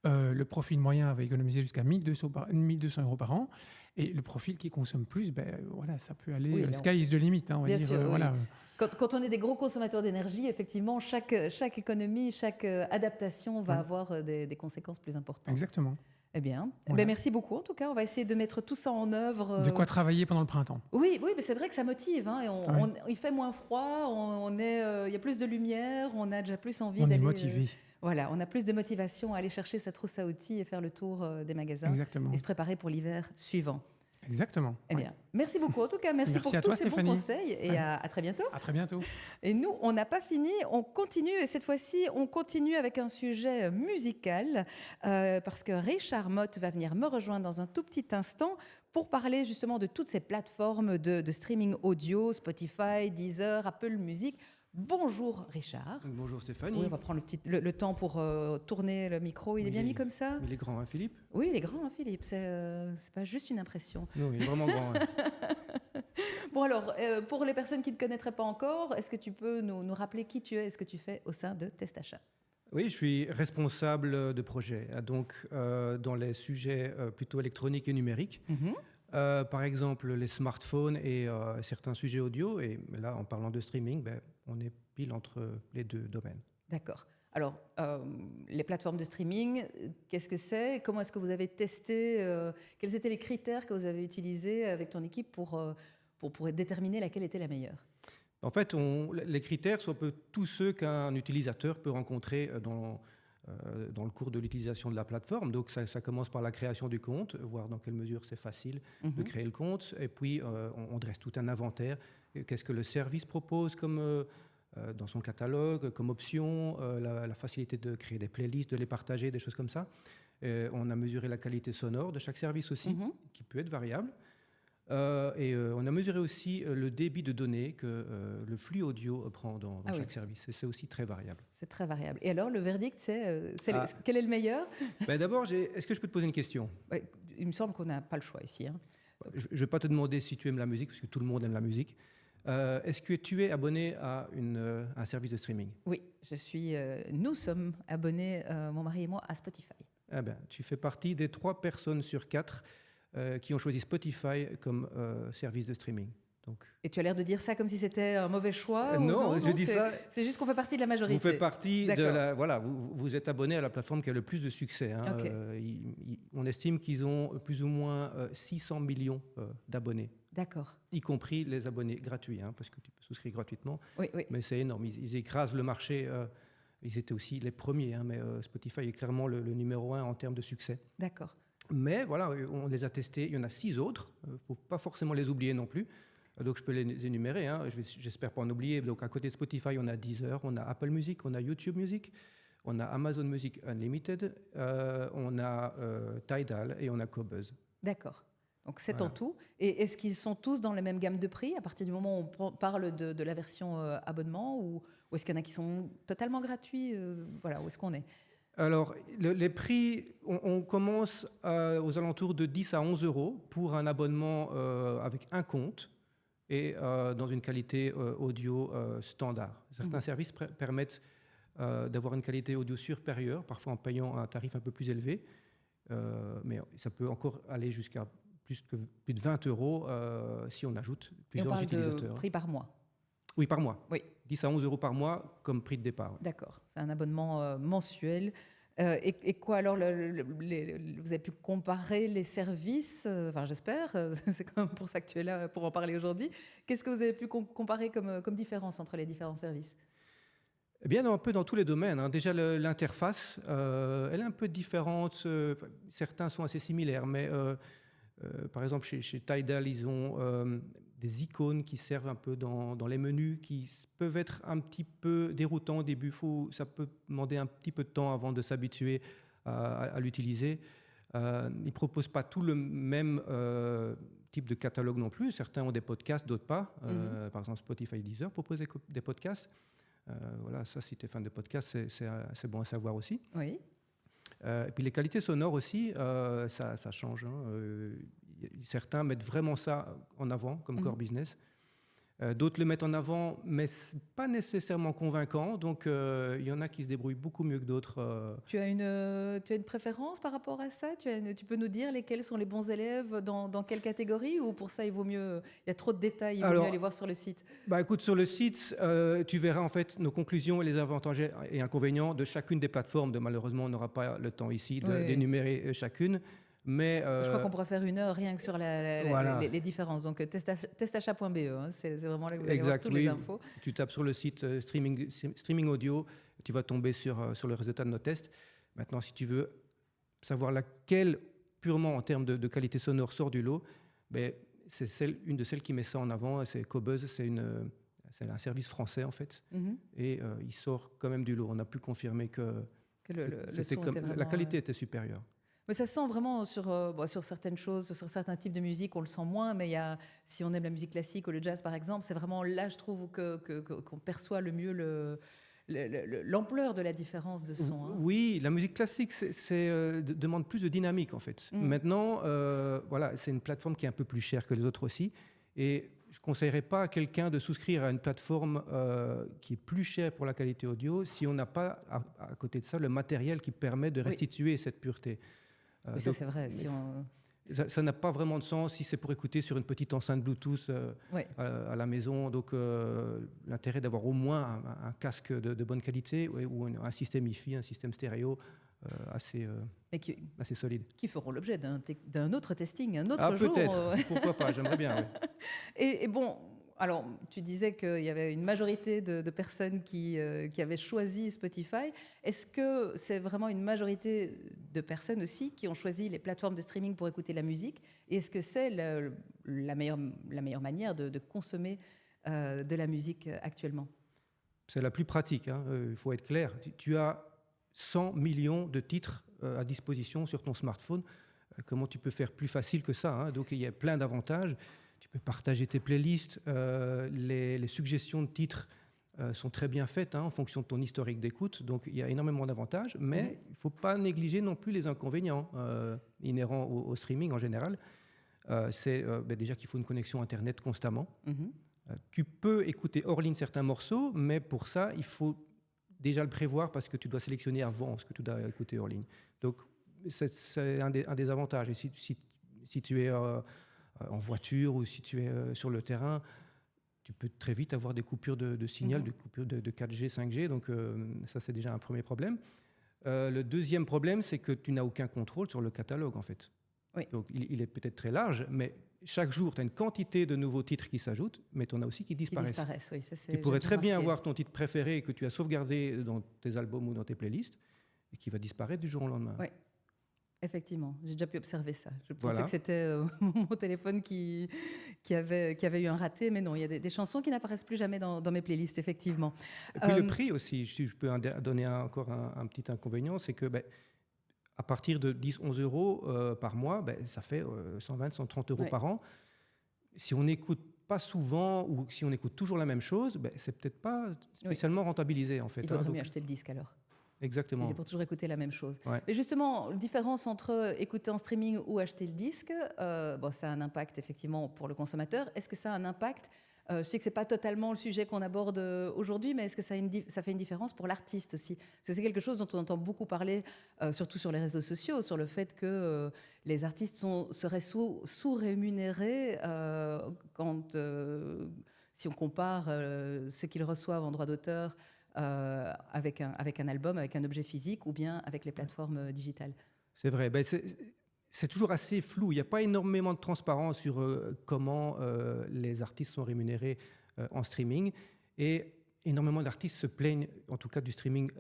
le profil moyen va économiser jusqu'à 1200 € par an, et le profil qui consomme plus, voilà, ça peut aller, sky is the limit, hein, on va bien dire. Sûr, voilà. Quand on est des gros consommateurs d'énergie, effectivement, chaque économie, chaque adaptation va avoir des conséquences plus importantes. Exactement. Eh bien, merci beaucoup. En tout cas, on va essayer de mettre tout ça en œuvre. De quoi travailler pendant le printemps. Oui, mais c'est vrai que ça motive. Hein, et il fait moins froid, il y a plus de lumière, on a déjà plus envie d'aller... On est motivé. Voilà, on a plus de motivation à aller chercher sa trousse à outils et faire le tour des magasins. Exactement. Et se préparer pour l'hiver suivant. Exactement. Eh bien, merci beaucoup. En tout cas, merci pour tous ces bons conseils et à très bientôt. À très bientôt. Et nous, on n'a pas fini, on continue. Et cette fois-ci, on continue avec un sujet musical parce que Richard Mott va venir me rejoindre dans un tout petit instant pour parler justement de toutes ces plateformes de streaming audio, Spotify, Deezer, Apple Music. Bonjour Richard. Bonjour Stéphanie. Oui, on va prendre le temps pour tourner le micro. Il est bien mis comme ça ? Il est grand, hein, Philippe ? Oui, il est grand, hein, Philippe. C'est pas juste une impression. Non, il est vraiment grand. Ouais. Bon alors, pour les personnes qui ne te connaîtraient pas encore, est-ce que tu peux nous rappeler qui tu es et ce que tu fais au sein de Test Achat ? Oui, je suis responsable de projet, donc dans les sujets plutôt électroniques et numériques. Par exemple, les smartphones et certains sujets audio. Et là, en parlant de streaming, on est pile entre les deux domaines. D'accord. Alors, les plateformes de streaming, qu'est-ce que c'est ? Comment est-ce que vous avez testé quels étaient les critères que vous avez utilisés avec ton équipe pour déterminer laquelle était la meilleure ? En fait, les critères sont un peu tous ceux qu'un utilisateur peut rencontrer dans le cours de l'utilisation de la plateforme. Donc, ça commence par la création du compte, voir dans quelle mesure c'est facile de créer le compte. Et puis, on dresse tout un inventaire. Qu'est-ce que le service propose comme, dans son catalogue, comme option, la facilité de créer des playlists, de les partager, des choses comme ça. On a mesuré la qualité sonore de chaque service aussi, qui peut être variable. Et on a mesuré aussi le débit de données que le flux audio prend dans chaque service. Et c'est aussi très variable. C'est très variable. Et alors, le verdict, quel est le meilleur ? D'abord, est-ce que je peux te poser une question ? Il me semble qu'on n'a pas le choix ici. Hein. Je ne vais pas te demander si tu aimes la musique, parce que tout le monde aime la musique. Est-ce que tu es abonné à un service de streaming ? Oui, nous sommes abonnés, mon mari et moi, à Spotify. Tu fais partie des 3 personnes sur 4 qui ont choisi Spotify comme service de streaming. Donc... Et tu as l'air de dire ça comme si c'était un mauvais choix non, je dis ça... C'est juste qu'on fait partie de la majorité. Vous faites partie de la... Voilà, vous êtes abonné à la plateforme qui a le plus de succès. Hein. Okay. On estime qu'ils ont plus ou moins 600 millions d'abonnés D'accord. y compris les abonnés gratuits, hein, parce que tu peux souscrire gratuitement. Oui, oui. Mais c'est énorme. Ils écrasent le marché. Ils étaient aussi les premiers, hein, mais Spotify est clairement le numéro 1 en termes de succès. D'accord. Mais voilà, on les a testés. Il y en a 6 autres. Il ne faut pas forcément les oublier non plus. Donc, je peux les énumérer. Hein. J'espère pas en oublier. Donc, à côté de Spotify, on a Deezer, on a Apple Music, on a YouTube Music, on a Amazon Music Unlimited, on a Tidal et on a Qobuz. D'accord. Donc, c'est Voilà. en tout. Et est-ce qu'ils sont tous dans la même gamme de prix à partir du moment où on parle de la version abonnement ou est-ce qu'il y en a qui sont totalement gratuits Voilà, où est-ce qu'on est? Alors, les prix, on commence aux alentours de 10 à 11 euros pour un abonnement avec un compte et dans une qualité audio standard. Certains services permettent d'avoir une qualité audio supérieure, parfois en payant un tarif un peu plus élevé, mais ça peut encore aller jusqu'à plus de 20 euros si on ajoute Et on plusieurs parle utilisateurs. de prix par mois. Oui, par mois. Oui. 10 à 11 euros par mois comme prix de départ. D'accord. C'est un abonnement mensuel. Et quoi alors vous avez pu comparer les services enfin, j'espère. C'est quand même pour ça que tu es là pour en parler aujourd'hui. Qu'est-ce que vous avez pu comparer comme différence entre les différents services? Eh bien, un peu dans tous les domaines. Hein. Déjà, l'interface, elle est un peu différente. Certains sont assez similaires, mais par exemple, chez Tidal, ils ont des icônes qui servent un peu dans les menus, qui peuvent être un petit peu déroutants au début. Ça peut demander un petit peu de temps avant de s'habituer à l'utiliser. Ils ne proposent pas tout le même type de catalogue non plus. Certains ont des podcasts, d'autres pas. Par exemple, Spotify et Deezer proposent des podcasts. Voilà, ça, si tu es fan de podcasts, c'est bon à savoir aussi. Oui. Et puis les qualités sonores aussi, ça change. Hein. Certains mettent vraiment ça en avant comme core business. D'autres le mettent en avant, mais ce n'est pas nécessairement convaincant. Donc, il y en a qui se débrouillent beaucoup mieux que d'autres. Tu as une préférence par rapport à ça? Tu peux nous dire lesquels sont les bons élèves dans quelle catégorie? Ou pour ça, il y a trop de détails, il vaut mieux aller voir sur le site? Bah, écoute, sur le site, tu verras en fait nos conclusions et les avantages et inconvénients de chacune des plateformes. Malheureusement, on n'aura pas le temps ici d'énumérer chacune. Mais je crois qu'on pourrait faire 1 heure rien que sur voilà. les différences. Donc, testachat.be, hein, c'est vraiment là que vous allez voir toutes les infos. Tu tapes sur le site streaming audio, tu vas tomber sur le résultat de nos tests. Maintenant, si tu veux savoir laquelle, purement en termes de qualité sonore, sort du lot, ben, c'est une de celles qui met ça en avant. C'est Qobuz, c'est un service français, en fait. Et il sort quand même du lot. On a pu confirmer que le son était vraiment, la qualité était supérieure. Mais ça se sent vraiment sur certaines choses, sur certains types de musique, on le sent moins, mais si on aime la musique classique ou le jazz par exemple, c'est vraiment là, je trouve, qu'on perçoit le mieux l'ampleur de la différence de son. Hein. Oui, la musique classique demande plus de dynamique en fait. Maintenant, voilà, c'est une plateforme qui est un peu plus chère que les autres aussi, et je ne conseillerais pas à quelqu'un de souscrire à une plateforme qui est plus chère pour la qualité audio si on n'a pas à côté de ça le matériel qui permet de restituer cette pureté. Oui, ça c'est vrai. Ça n'a pas vraiment de sens si c'est pour écouter sur une petite enceinte Bluetooth à la maison. Donc, l'intérêt d'avoir au moins un casque de bonne qualité ou un système hi-fi, un système stéréo assez solide. Qui feront l'objet d'un autre testing, un autre jour. Peut-être, pourquoi pas, j'aimerais bien. Oui. Et bon, alors, tu disais qu'il y avait une majorité de personnes qui avaient choisi Spotify. Est-ce que c'est vraiment une majorité de personnes aussi qui ont choisi les plateformes de streaming pour écouter la musique? Et est-ce que c'est la meilleure manière de consommer de la musique actuellement? C'est la plus pratique, hein. Il faut être clair. Tu as 100 millions de titres à disposition sur ton smartphone. Comment tu peux faire plus facile que ça, hein? Donc, il y a plein d'avantages. Tu peux partager tes playlists. Les suggestions de titres sont très bien faites en fonction de ton historique d'écoute. Donc, il y a énormément d'avantages. Mais il ne faut pas négliger non plus les inconvénients inhérents au streaming en général. C'est déjà qu'il faut une connexion Internet constamment. Tu peux écouter hors ligne certains morceaux, mais pour ça, il faut déjà le prévoir parce que tu dois sélectionner avant ce que tu dois écouter hors ligne. Donc, c'est un des avantages. Et si tu es en voiture ou si tu es sur le terrain, tu peux très vite avoir des coupures de signal, des coupures de 4G, 5G. Donc, ça, c'est déjà un premier problème. Le deuxième problème, c'est que tu n'as aucun contrôle sur le catalogue, en fait. Oui. Donc, il est peut-être très large, mais chaque jour, tu as une quantité de nouveaux titres qui s'ajoutent, mais tu en as aussi qui Qui disparaissent. disparaissent, oui. Ça, Tu pourrais j'ai très bien remarqué. avoir ton titre préféré que tu as sauvegardé dans tes albums ou dans tes playlists et qui va disparaître du jour au lendemain. Oui. Effectivement, j'ai déjà pu observer ça. Je pensais Voilà. que c'était mon téléphone qui avait eu un raté, mais non, il y a des chansons qui n'apparaissent plus jamais dans mes playlists, effectivement. Et puis le prix aussi, si je peux donner encore un petit inconvénient, c'est que à partir de 10-11 euros par mois, ça fait 120-130 euros Ouais. par an. Si on n'écoute pas souvent ou si on écoute toujours la même chose, c'est peut-être pas spécialement rentabilisé en fait. Il vaudrait Donc, mieux acheter le disque alors. exactement. Si c'est pour toujours écouter la même chose. Ouais. Mais justement, la différence entre écouter en streaming ou acheter le disque, ça a un impact effectivement pour le consommateur. Est-ce que ça a un impact je sais que ce n'est pas totalement le sujet qu'on aborde aujourd'hui, mais est-ce que ça fait une différence pour l'artiste aussi? Parce que c'est quelque chose dont on entend beaucoup parler, surtout sur les réseaux sociaux, sur le fait que les artistes seraient sous-rémunérés si on compare ce qu'ils reçoivent en droit d'auteur avec un album, avec un objet physique ou bien avec les plateformes digitales. C'est vrai. C'est toujours assez flou. Il n'y a pas énormément de transparence sur comment les artistes sont rémunérés en streaming. Et énormément d'artistes se plaignent, en tout cas du streaming,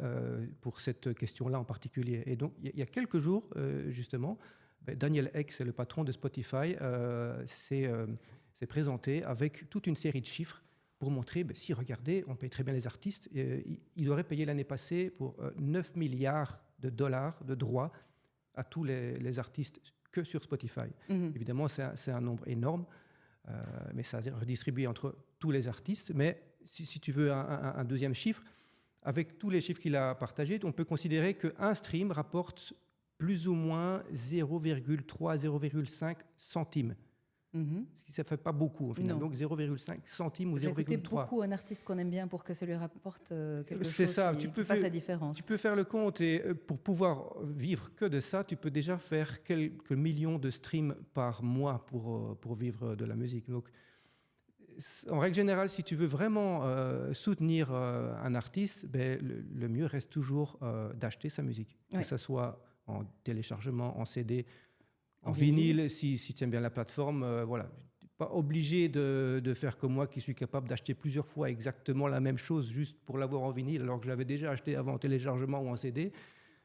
pour cette question-là en particulier. Et donc, il y a quelques jours, justement, Daniel Ek, c'est le patron de Spotify, s'est présenté avec toute une série de chiffres pour montrer, si regardez, on paye très bien les artistes. Il aurait payé l'année passée pour 9 milliards de dollars de droits à tous les artistes que sur Spotify. Mm-hmm. Évidemment, c'est un nombre énorme, mais ça est redistribué entre tous les artistes. Mais si tu veux un deuxième chiffre, avec tous les chiffres qu'il a partagés, on peut considérer qu'un stream rapporte plus ou moins 0,3-0,5 centimes. Mm-hmm. Ce qui ne fait pas beaucoup au final. Non. Donc 0,5 centimes ou 0,3. J'ai écouté beaucoup un artiste qu'on aime bien pour que ça lui rapporte quelque C'est chose ça, qui fasse la différence. Tu peux faire le compte et pour pouvoir vivre que de ça, tu peux déjà faire quelques millions de streams par mois pour vivre de la musique. Donc, en règle générale, si tu veux vraiment soutenir un artiste, le mieux reste toujours d'acheter sa musique. Ouais. Que ce soit en téléchargement, en CD, en vinyle. vinyle, si tu aimes bien la plateforme. Voilà. Pas obligé de faire comme moi qui suis capable d'acheter plusieurs fois exactement la même chose juste pour l'avoir en vinyle alors que je l'avais déjà acheté avant en téléchargement ou en CD.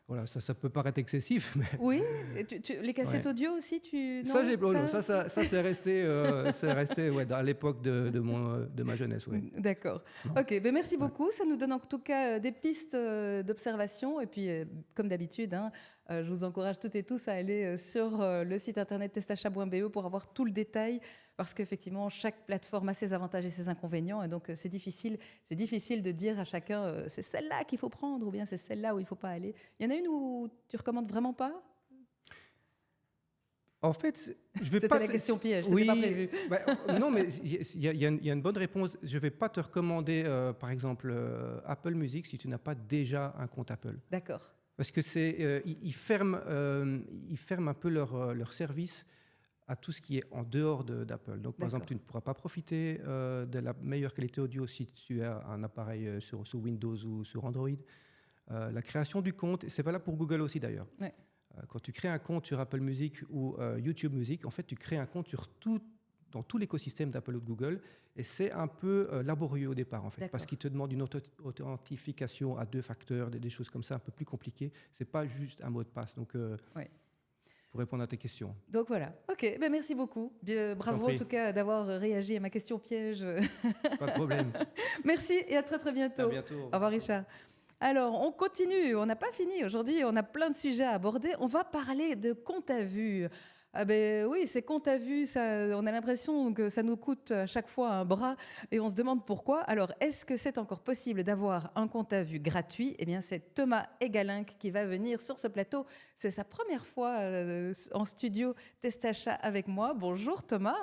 Voilà, ça peut paraître excessif, mais... Oui, et les cassettes audio aussi, ça c'est resté, à l'époque de ma jeunesse. Oui. D'accord. Ok, merci beaucoup. Ça nous donne en tout cas des pistes d'observation. Et puis, comme d'habitude, je vous encourage toutes et tous à aller sur le site internet testachat.be pour avoir tout le détail. Parce qu'effectivement, chaque plateforme a ses avantages et ses inconvénients. Et donc, c'est difficile de dire à chacun c'est celle-là qu'il faut prendre ou bien c'est celle-là où il ne faut pas aller. Il y en a une où tu recommandes vraiment pas? En fait, je vais C'était pas... la question piège, oui, c'était pas prévu. Non, mais il y a une bonne réponse. Je ne vais pas te recommander, par exemple, Apple Music si tu n'as pas déjà un compte Apple. D'accord. Parce que ils ferment un peu leur service à tout ce qui est en dehors d'Apple. Donc, par exemple, tu ne pourras pas profiter de la meilleure qualité audio si tu as un appareil sur Windows ou sur Android. La création du compte, c'est valable pour Google aussi d'ailleurs. Ouais. Quand tu crées un compte sur Apple Music ou YouTube Music, en fait, tu crées un compte dans tout l'écosystème d'Apple ou de Google, et c'est un peu laborieux au départ, en fait, parce qu'ils te demandent une authentification à 2 facteurs, des choses comme ça, un peu plus compliquées. C'est pas juste un mot de passe. Donc, pour répondre à tes questions. Donc voilà. Ok, merci beaucoup. Bravo en tout cas d'avoir réagi à ma question piège. Pas de problème. Merci et à très très bientôt. À bientôt. Au revoir Richard. Alors, on continue, on n'a pas fini aujourd'hui, on a plein de sujets à aborder. On va parler de compte à vue. Oui, ces comptes à vue, on a l'impression que ça nous coûte à chaque fois un bras et on se demande pourquoi. Alors, est-ce que c'est encore possible d'avoir un compte à vue gratuit? Eh bien, c'est Thomas Egalinck qui va venir sur ce plateau. C'est sa première fois en studio Test Achat avec moi. Bonjour Thomas.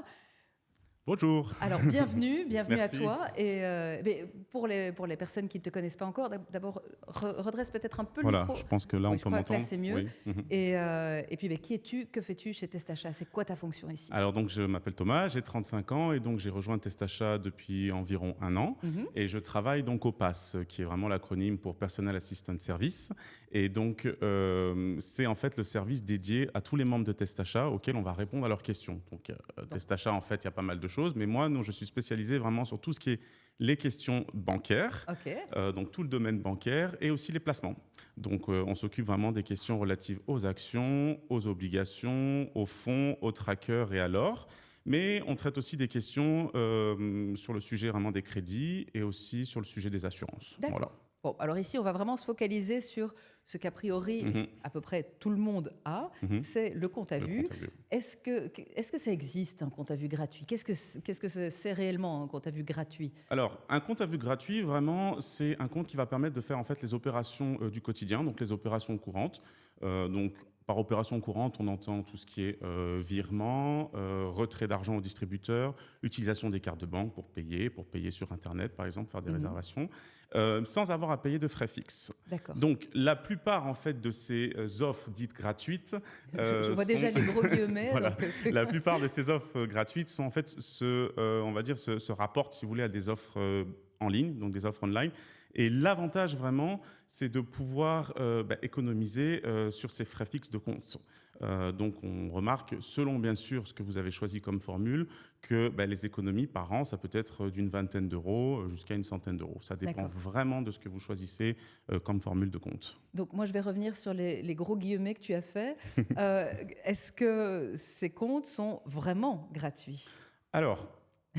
Bonjour. Alors, bienvenue à Merci. toi. Et mais pour les personnes qui ne te connaissent pas encore, d'abord, redresse peut-être un peu le Voilà, micro. je pense que là, Oui, on je peut crois que là, m'entendre. c'est mieux. Oui. Mhm. Et puis, qui es-tu? Que fais-tu chez Testachat? C'est quoi ta fonction ici? Alors, donc, je m'appelle Thomas, j'ai 35 ans et donc j'ai rejoint Testachat depuis environ 1 an. Mhm. Et je travaille donc au PAS, qui est vraiment l'acronyme pour Personal Assistant Service. Et donc, c'est en fait le service dédié à tous les membres de Testachat auxquels on va répondre à leurs questions. Donc, Testachat, en fait, il y a pas mal de choses, mais moi, non, je suis spécialisé vraiment sur tout ce qui est les questions bancaires, OK. donc tout le domaine bancaire et aussi les placements. Donc, on s'occupe vraiment des questions relatives aux actions, aux obligations, aux fonds, aux trackers et à l'or. Mais on traite aussi des questions sur le sujet vraiment des crédits et aussi sur le sujet des assurances. D'accord. Voilà. Bon, alors ici, on va vraiment se focaliser sur ce qu'a priori, Mhm. à peu près tout le monde a, Mhm. c'est le compte à Le vue. compte à vue. Est-ce que ça existe, un compte à vue gratuit? Qu'est-ce que c'est réellement un compte à vue gratuit? Alors, un compte à vue gratuit, vraiment, c'est un compte qui va permettre de faire en fait les opérations du quotidien, donc les opérations courantes. Donc, par opération courante, on entend tout ce qui est virement, retrait d'argent au distributeur, utilisation des cartes de banque pour payer sur Internet, par exemple, faire des Mhm. réservations, sans avoir à payer de frais fixes. D'accord. Donc, la plupart en fait de ces offres dites gratuites, Je vois sont- déjà les gros guillemets. Voilà. donc, c'est- la plupart de ces offres gratuites sont en fait on va dire, se rapportent, si vous voulez, à des offres en ligne, donc des offres online. Et l'avantage vraiment, c'est de pouvoir économiser sur ces frais fixes de compte. Donc on remarque, selon bien sûr ce que vous avez choisi comme formule, que les économies par an, ça peut être d'une vingtaine d'euros jusqu'à une centaine d'euros. Ça dépend D'accord. vraiment de ce que vous choisissez comme formule de compte. Donc moi, je vais revenir sur les gros guillemets que tu as faits. Est-ce que ces comptes sont vraiment gratuits? Alors,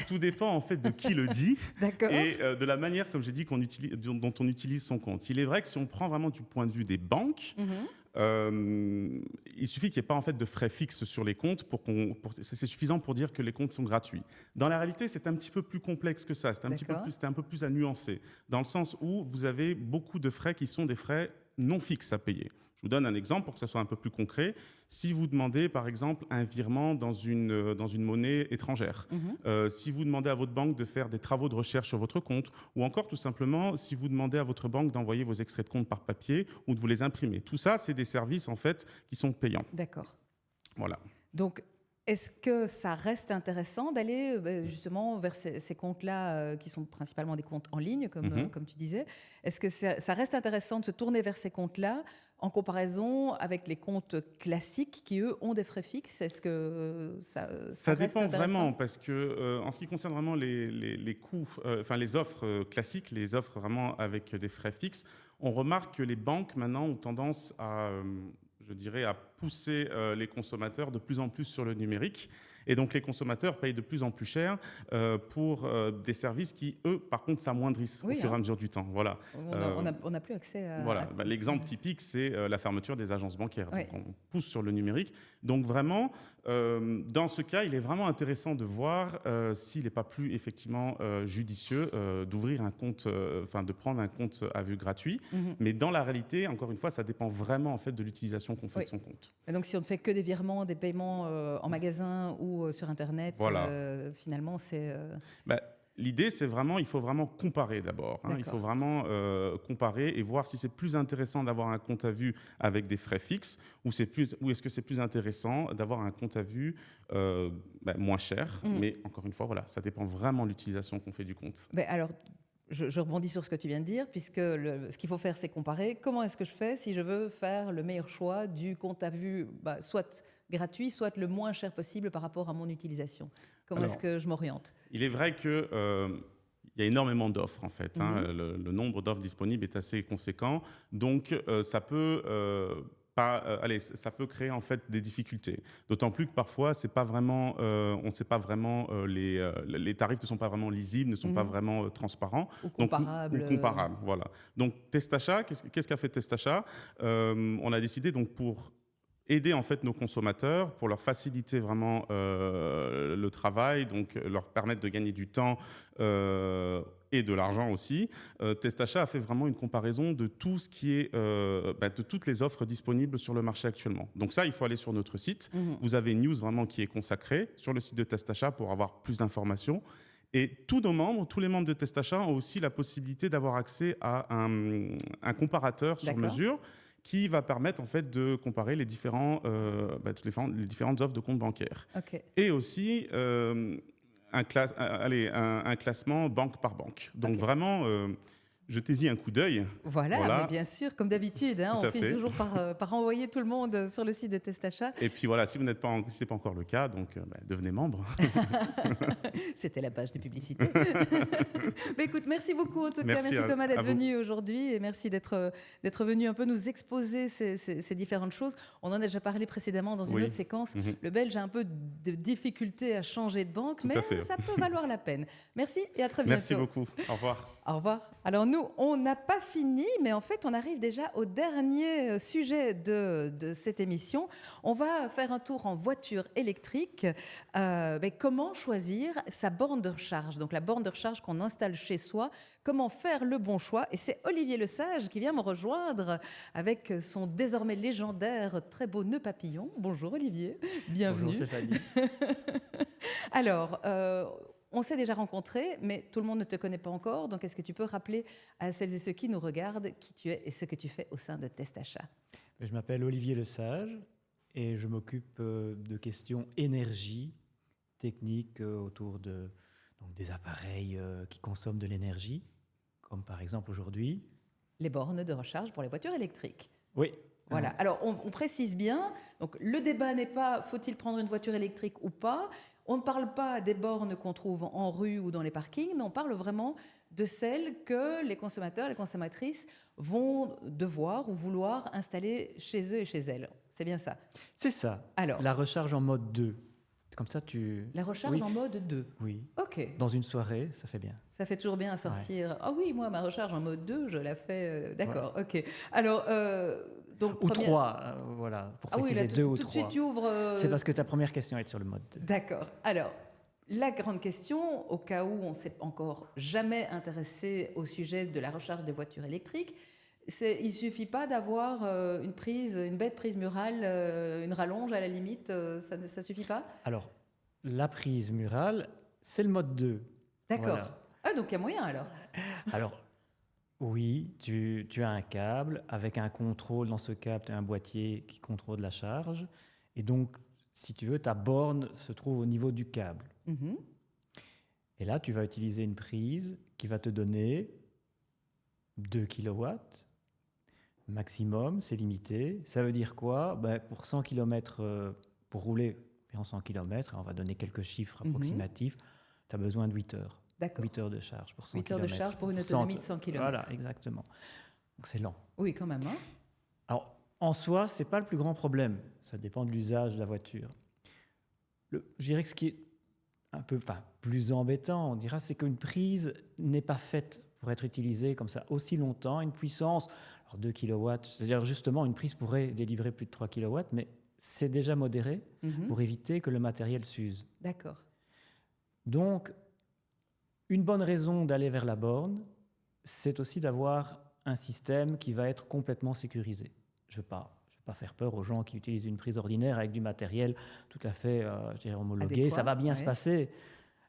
tout dépend en fait de qui le dit. D'accord. Et de la manière, comme j'ai dit, dont on utilise son compte. Il est vrai que si on prend vraiment du point de vue des banques, Mhm. il suffit qu'il n'y ait pas en fait de frais fixes sur les comptes c'est suffisant pour dire que les comptes sont gratuits. Dans la réalité, c'est un petit peu plus complexe que ça. C'est un peu plus à nuancer, dans le sens où vous avez beaucoup de frais qui sont des frais non fixes à payer. Je vous donne un exemple pour que ça soit un peu plus concret. Si vous demandez, par exemple, un virement dans une monnaie étrangère, Mhm. si vous demandez à votre banque de faire des travaux de recherche sur votre compte, ou encore tout simplement si vous demandez à votre banque d'envoyer vos extraits de compte par papier ou de vous les imprimer. Tout ça, c'est des services en fait qui sont payants. D'accord. Voilà. Donc, est-ce que ça reste intéressant d'aller justement vers ces comptes-là qui sont principalement des comptes en ligne, comme tu disais? Est-ce que ça reste intéressant de se tourner vers ces comptes-là en comparaison avec les comptes classiques qui, eux, ont des frais fixes? Est-ce que ça Ça reste dépend intéressant? vraiment parce que en ce qui concerne vraiment les coûts, enfin les offres classiques, les offres vraiment avec des frais fixes, on remarque que les banques maintenant ont tendance à, je dirais, à pousser les consommateurs de plus en plus sur le numérique. Et donc les consommateurs payent de plus en plus cher pour des services qui, eux, par contre, s'amoindrissent Oui, au fur et hein. à mesure du temps. Voilà. On n'a plus accès à... Voilà, l'exemple typique, c'est la fermeture des agences bancaires. Ouais. Donc, on pousse sur le numérique. Donc, vraiment, dans ce cas, il est vraiment intéressant de voir s'il n'est pas plus effectivement judicieux d'ouvrir un compte, de prendre un compte à vue gratuit. Mhm. Mais dans la réalité, encore une fois, ça dépend vraiment en fait de l'utilisation qu'on fait Oui. de son compte. Et donc, si on ne fait que des virements, des paiements en magasin ou sur Internet, Voilà. finalement, c'est... L'idée, c'est vraiment, il faut vraiment comparer d'abord. Il D'accord. faut vraiment comparer et voir si c'est plus intéressant d'avoir un compte à vue avec des frais fixes ou est-ce que c'est plus intéressant d'avoir un compte à vue moins cher. Mais encore une fois, voilà, ça dépend vraiment de l'utilisation qu'on fait du compte. Alors, je rebondis sur ce que tu viens de dire, puisque ce qu'il faut faire, c'est comparer. Comment est-ce que je fais si je veux faire le meilleur choix du compte à vue, soit gratuit, soit le moins cher possible par rapport à mon utilisation? Comment est-ce que je m'oriente? Il est vrai qu'il y a énormément d'offres en fait. Le nombre d'offres disponibles est assez conséquent. Donc, ça peut... ça peut créer en fait des difficultés. D'autant plus que parfois, c'est pas vraiment, on ne sait pas vraiment les tarifs ne sont pas vraiment lisibles, ne sont pas vraiment transparents. Ou comparables. Ou comparables, voilà. Donc Testachat, qu'est-ce qu'a fait Testachat? On a décidé donc pour aider en fait nos consommateurs pour leur faciliter vraiment le travail, donc leur permettre de gagner du temps et de l'argent aussi. Testachat a fait vraiment une comparaison de tout ce qui est de toutes les offres disponibles sur le marché actuellement. Donc ça, il faut aller sur notre site. Vous avez une news vraiment qui est consacrée sur le site de Testachat pour avoir plus d'informations. Et tous les membres de Testachat ont aussi la possibilité d'avoir accès à un comparateur sur mesure qui va permettre en fait de comparer les différentes offres de compte bancaire. Et aussi un classement banque par banque. Donc vraiment, jetez-y un coup d'œil. Voilà. Mais bien sûr, comme d'habitude, on finit toujours par envoyer tout le monde sur le site de Testachat. Et puis voilà, si ce n'est pas encore le cas, donc devenez membre. C'était la page de publicité. Mais écoute, merci beaucoup en tout cas. Merci Thomas d'être venu aujourd'hui et merci d'être venu un peu nous exposer ces différentes choses. On en a déjà parlé précédemment dans une autre séquence. Le Belge a un peu de difficulté à changer de banque, mais ça peut valoir la peine. Merci et à très bientôt. Merci beaucoup. Au revoir. Au revoir. Alors nous, on n'a pas fini, mais en fait, on arrive déjà au dernier sujet de cette émission. On va faire un tour en voiture électrique. Comment choisir sa borne de recharge? Donc la borne de recharge qu'on installe chez soi. Comment faire le bon choix? Et c'est Olivier Lesage qui vient me rejoindre avec son désormais légendaire très beau nœud papillon. Bonjour Olivier, bienvenue. Bonjour Stéphanie. Alors, on s'est déjà rencontrés, mais tout le monde ne te connaît pas encore. Donc, est-ce que tu peux rappeler à celles et ceux qui nous regardent qui tu es et ce que tu fais au sein de Testachat? Je m'appelle Olivier Lesage et je m'occupe de questions énergie, techniques autour des appareils qui consomment de l'énergie, comme par exemple aujourd'hui. Les bornes de recharge pour les voitures électriques. Oui. Voilà. Alors, on précise bien. Donc, le débat n'est pas faut-il prendre une voiture électrique ou pas. On ne parle pas des bornes qu'on trouve en rue ou dans les parkings, mais on parle vraiment de celles que les consommateurs, les consommatrices vont devoir ou vouloir installer chez eux et chez elles. C'est bien ça? C'est ça. Alors, la recharge en mode 2. Comme ça, tu... La recharge en mode 2. Oui. OK. Dans une soirée, ça fait bien. Ça fait toujours bien à sortir. Ah oui, moi, ma recharge en mode 2, je la fais... D'accord, OK. Alors... ou 3, voilà, pour préciser 2 ou 3. Tout de suite, tu ouvres... C'est parce que ta première question est sur le mode 2. D'accord. Alors, la grande question, au cas où on ne s'est encore jamais intéressé au sujet de la recharge des voitures électriques, il ne suffit pas d'avoir une bête prise murale, une rallonge à la limite, ça ne suffit pas? Alors, la prise murale, c'est le mode 2. D'accord. Voilà. Ah, donc il y a moyen alors? Alors, oui, tu as un câble avec un contrôle. Dans ce câble, tu as un boîtier qui contrôle la charge. Et donc, si tu veux, ta borne se trouve au niveau du câble. Mm-hmm. Et là, tu vas utiliser une prise qui va te donner 2 kW. Maximum, c'est limité. Ça veut dire quoi? Pour 100 km, pour rouler environ 100 km, on va donner quelques chiffres approximatifs, tu as besoin de 8 heures. D'accord. 8 heures de charge pour 100 8 heures km. de charge pour une autonomie de 100 km. Voilà, exactement. Donc c'est lent. Oui, quand même. Hein? Alors, en soi, ce n'est pas le plus grand problème. Ça dépend de l'usage de la voiture. Je dirais que ce qui est un peu plus embêtant, on dira, c'est qu'une prise n'est pas faite pour être utilisée comme ça aussi longtemps. Une puissance, alors 2 kW, c'est-à-dire justement, une prise pourrait délivrer plus de 3 kW, mais c'est déjà modéré pour éviter que le matériel s'use. D'accord. Donc, une bonne raison d'aller vers la borne, c'est aussi d'avoir un système qui va être complètement sécurisé. Je ne veux pas faire peur aux gens qui utilisent une prise ordinaire avec du matériel tout à fait homologué. Adéquat, ça va bien se passer.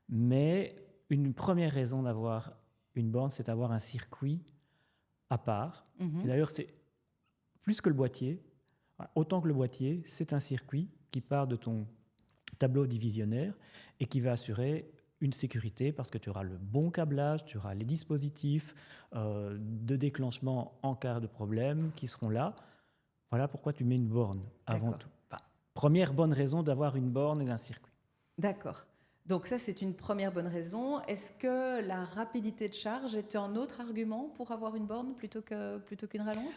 Mais une première raison d'avoir une borne, c'est d'avoir un circuit à part. Et d'ailleurs, c'est plus que le boîtier. Autant que le boîtier, c'est un circuit qui part de ton tableau divisionnaire et qui va assurer une sécurité parce que tu auras le bon câblage, tu auras les dispositifs de déclenchement en cas de problème qui seront là. Voilà pourquoi tu mets une borne avant tout. Première bonne raison d'avoir une borne et un circuit. D'accord. Donc ça, c'est une première bonne raison. Est-ce que la rapidité de charge est un autre argument pour avoir une borne plutôt qu'une rallonge?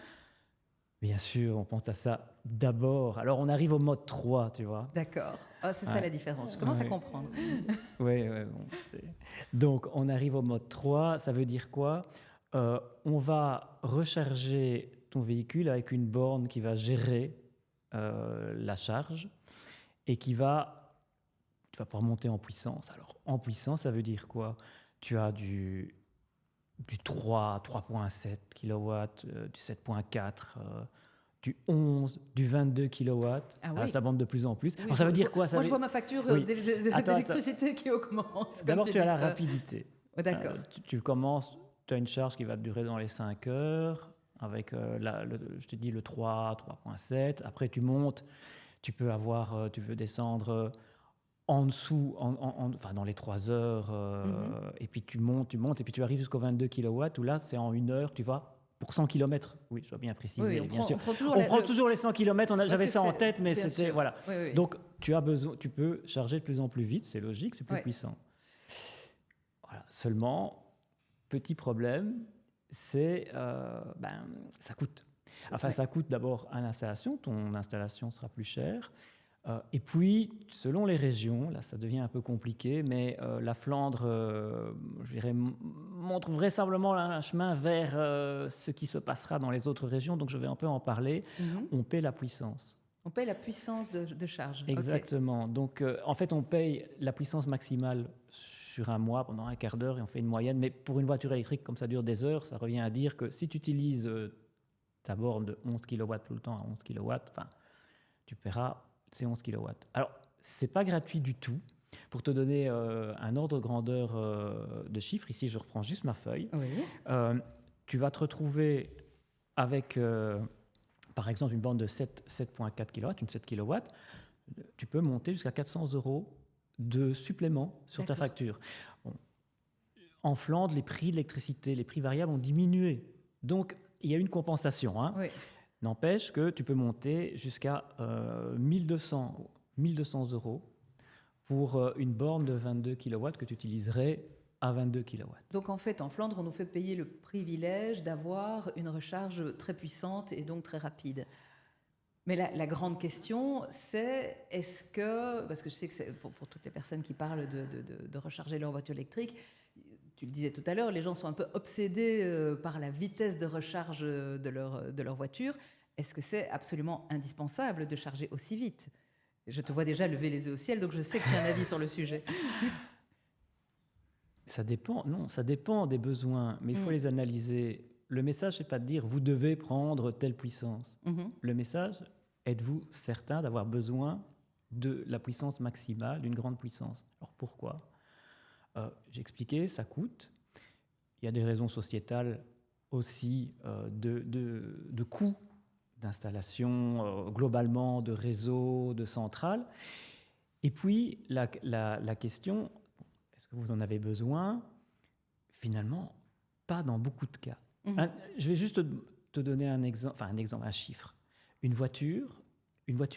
Bien sûr, on pense à ça d'abord. Alors, on arrive au mode 3, tu vois. D'accord. Oh, c'est ça la différence. Je commence à comprendre. Oui. Donc, on arrive au mode 3. Ça veut dire quoi? On va recharger ton véhicule avec une borne qui va gérer la charge et tu vas pouvoir monter en puissance. Alors, en puissance, ça veut dire quoi? Tu as du 3, 3.7 kW, du 7.4, du 11, du 22 kW. Ah oui. Ça monte de plus en plus. Oui, Alors, ça veut dire quoi? Moi, je vois ma facture d'électricité qui augmente. D'abord, tu as la rapidité. Oh, d'accord. Tu commences, tu as une charge qui va durer dans les 5 heures, avec, je t'ai dit, le 3, 3.7. Après, tu montes, tu peux descendre en dessous, enfin dans les 3 heures, et puis tu montes, et puis tu arrives jusqu'au 22 kW, où là, c'est en 1 heure, tu vas pour 100 km. Oui, je dois bien préciser, Oui, bien sûr. On prend toujours les 100 km, j'avais ça en tête, mais bien c'était... sûr. Voilà. Oui. Donc, tu peux charger de plus en plus vite, c'est logique, c'est plus puissant. Voilà. Seulement, petit problème, c'est ça coûte. Enfin, ça coûte d'abord à l'installation, ton installation sera plus chère. Et puis, selon les régions, là ça devient un peu compliqué, mais la Flandre, je dirais, montre vraisemblablement un chemin vers ce qui se passera dans les autres régions, donc je vais un peu en parler. On paie la puissance. On paye la puissance de charge. Exactement. Okay. Donc, en fait, on paye la puissance maximale sur un mois, pendant un quart d'heure, et on fait une moyenne. Mais pour une voiture électrique, comme ça dure des heures, ça revient à dire que si tu utilises ta borne de 11 kW tout le temps à 11 kW, tu paieras ces 11 kW. Alors, ce n'est pas gratuit du tout. Pour te donner un ordre de grandeur de chiffres, ici, je reprends juste ma feuille. Oui. Tu vas te retrouver avec... par exemple, une borne de 7.4 kW, une 7 kW, tu peux monter jusqu'à 400 € de supplément sur ta facture. Bon. En Flandre, les prix de l'électricité, les prix variables ont diminué. Donc, il y a une compensation. Oui. N'empêche que tu peux monter jusqu'à 1200 € pour une borne de 22 kW que tu utiliserais à 22 kW. Donc en fait, en Flandre, on nous fait payer le privilège d'avoir une recharge très puissante et donc très rapide. Mais la grande question, c'est est-ce que, parce que je sais que c'est pour toutes les personnes qui parlent de recharger leur voiture électrique, tu le disais tout à l'heure, les gens sont un peu obsédés par la vitesse de recharge de leur voiture. Est-ce que c'est absolument indispensable de charger aussi vite? Je te vois déjà lever les yeux au ciel, donc je sais que tu as un avis sur le sujet. Ça dépend des besoins, mais il faut les analyser. Le message, c'est pas de dire vous devez prendre telle puissance. Le message, êtes-vous certain d'avoir besoin de la puissance maximale, d'une grande puissance? Alors pourquoi? J'ai expliqué, ça coûte. Il y a des raisons sociétales aussi de coûts d'installation, globalement, de réseaux, de centrales. Et puis, la question... Est-ce que vous en avez besoin? Finalement, pas dans beaucoup de cas. Je vais juste te donner un exemple, un chiffre. Une voiture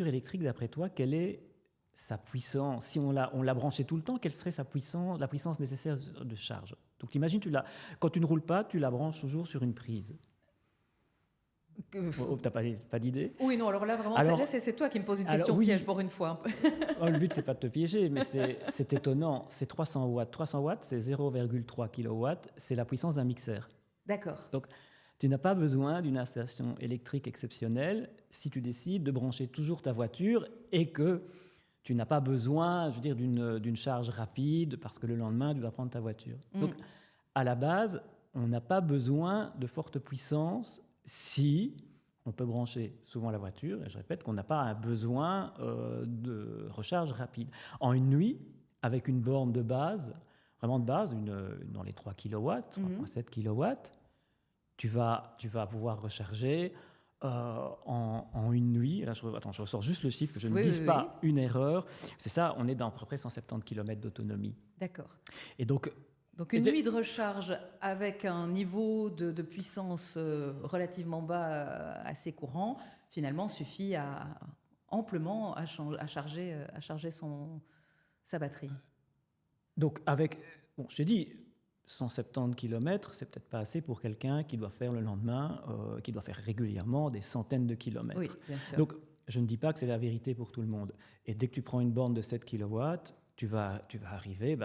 électrique, d'après toi, quelle est sa puissance? Si on la branchait tout le temps, quelle serait la puissance nécessaire de charge? Donc, t'imagines, quand tu ne roules pas, tu la branches toujours sur une prise. T'as pas d'idée? Oui, non, alors là, vraiment, c'est toi qui me poses une question piège pour une fois. Le but, c'est pas de te piéger, mais c'est étonnant. C'est 300 watts. 300 watts, c'est 0,3 kW. C'est la puissance d'un mixeur. D'accord. Donc, tu n'as pas besoin d'une installation électrique exceptionnelle si tu décides de brancher toujours ta voiture et que tu n'as pas besoin, je veux dire, d'une charge rapide parce que le lendemain, tu dois prendre ta voiture. Donc, à la base, on n'a pas besoin de forte puissance si on peut brancher souvent la voiture, et je répète qu'on n'a pas un besoin de recharge rapide. En une nuit, avec une borne de base, vraiment de base, dans les 3 kW, 3,7 kW, tu vas pouvoir recharger en une nuit. Là, je ressors juste le chiffre, que je ne dise pas une erreur. C'est ça, on est dans à peu près 170 km d'autonomie. D'accord. Et donc une nuit de recharge avec un niveau de puissance relativement bas, assez courant, finalement suffit amplement à charger sa batterie. Donc je t'ai dit, 170 km, c'est peut-être pas assez pour quelqu'un qui doit faire le lendemain, qui doit faire régulièrement des centaines de kilomètres. Oui, bien sûr. Donc je ne dis pas que c'est la vérité pour tout le monde. Et dès que tu prends une borne de 7 kW, tu vas arriver,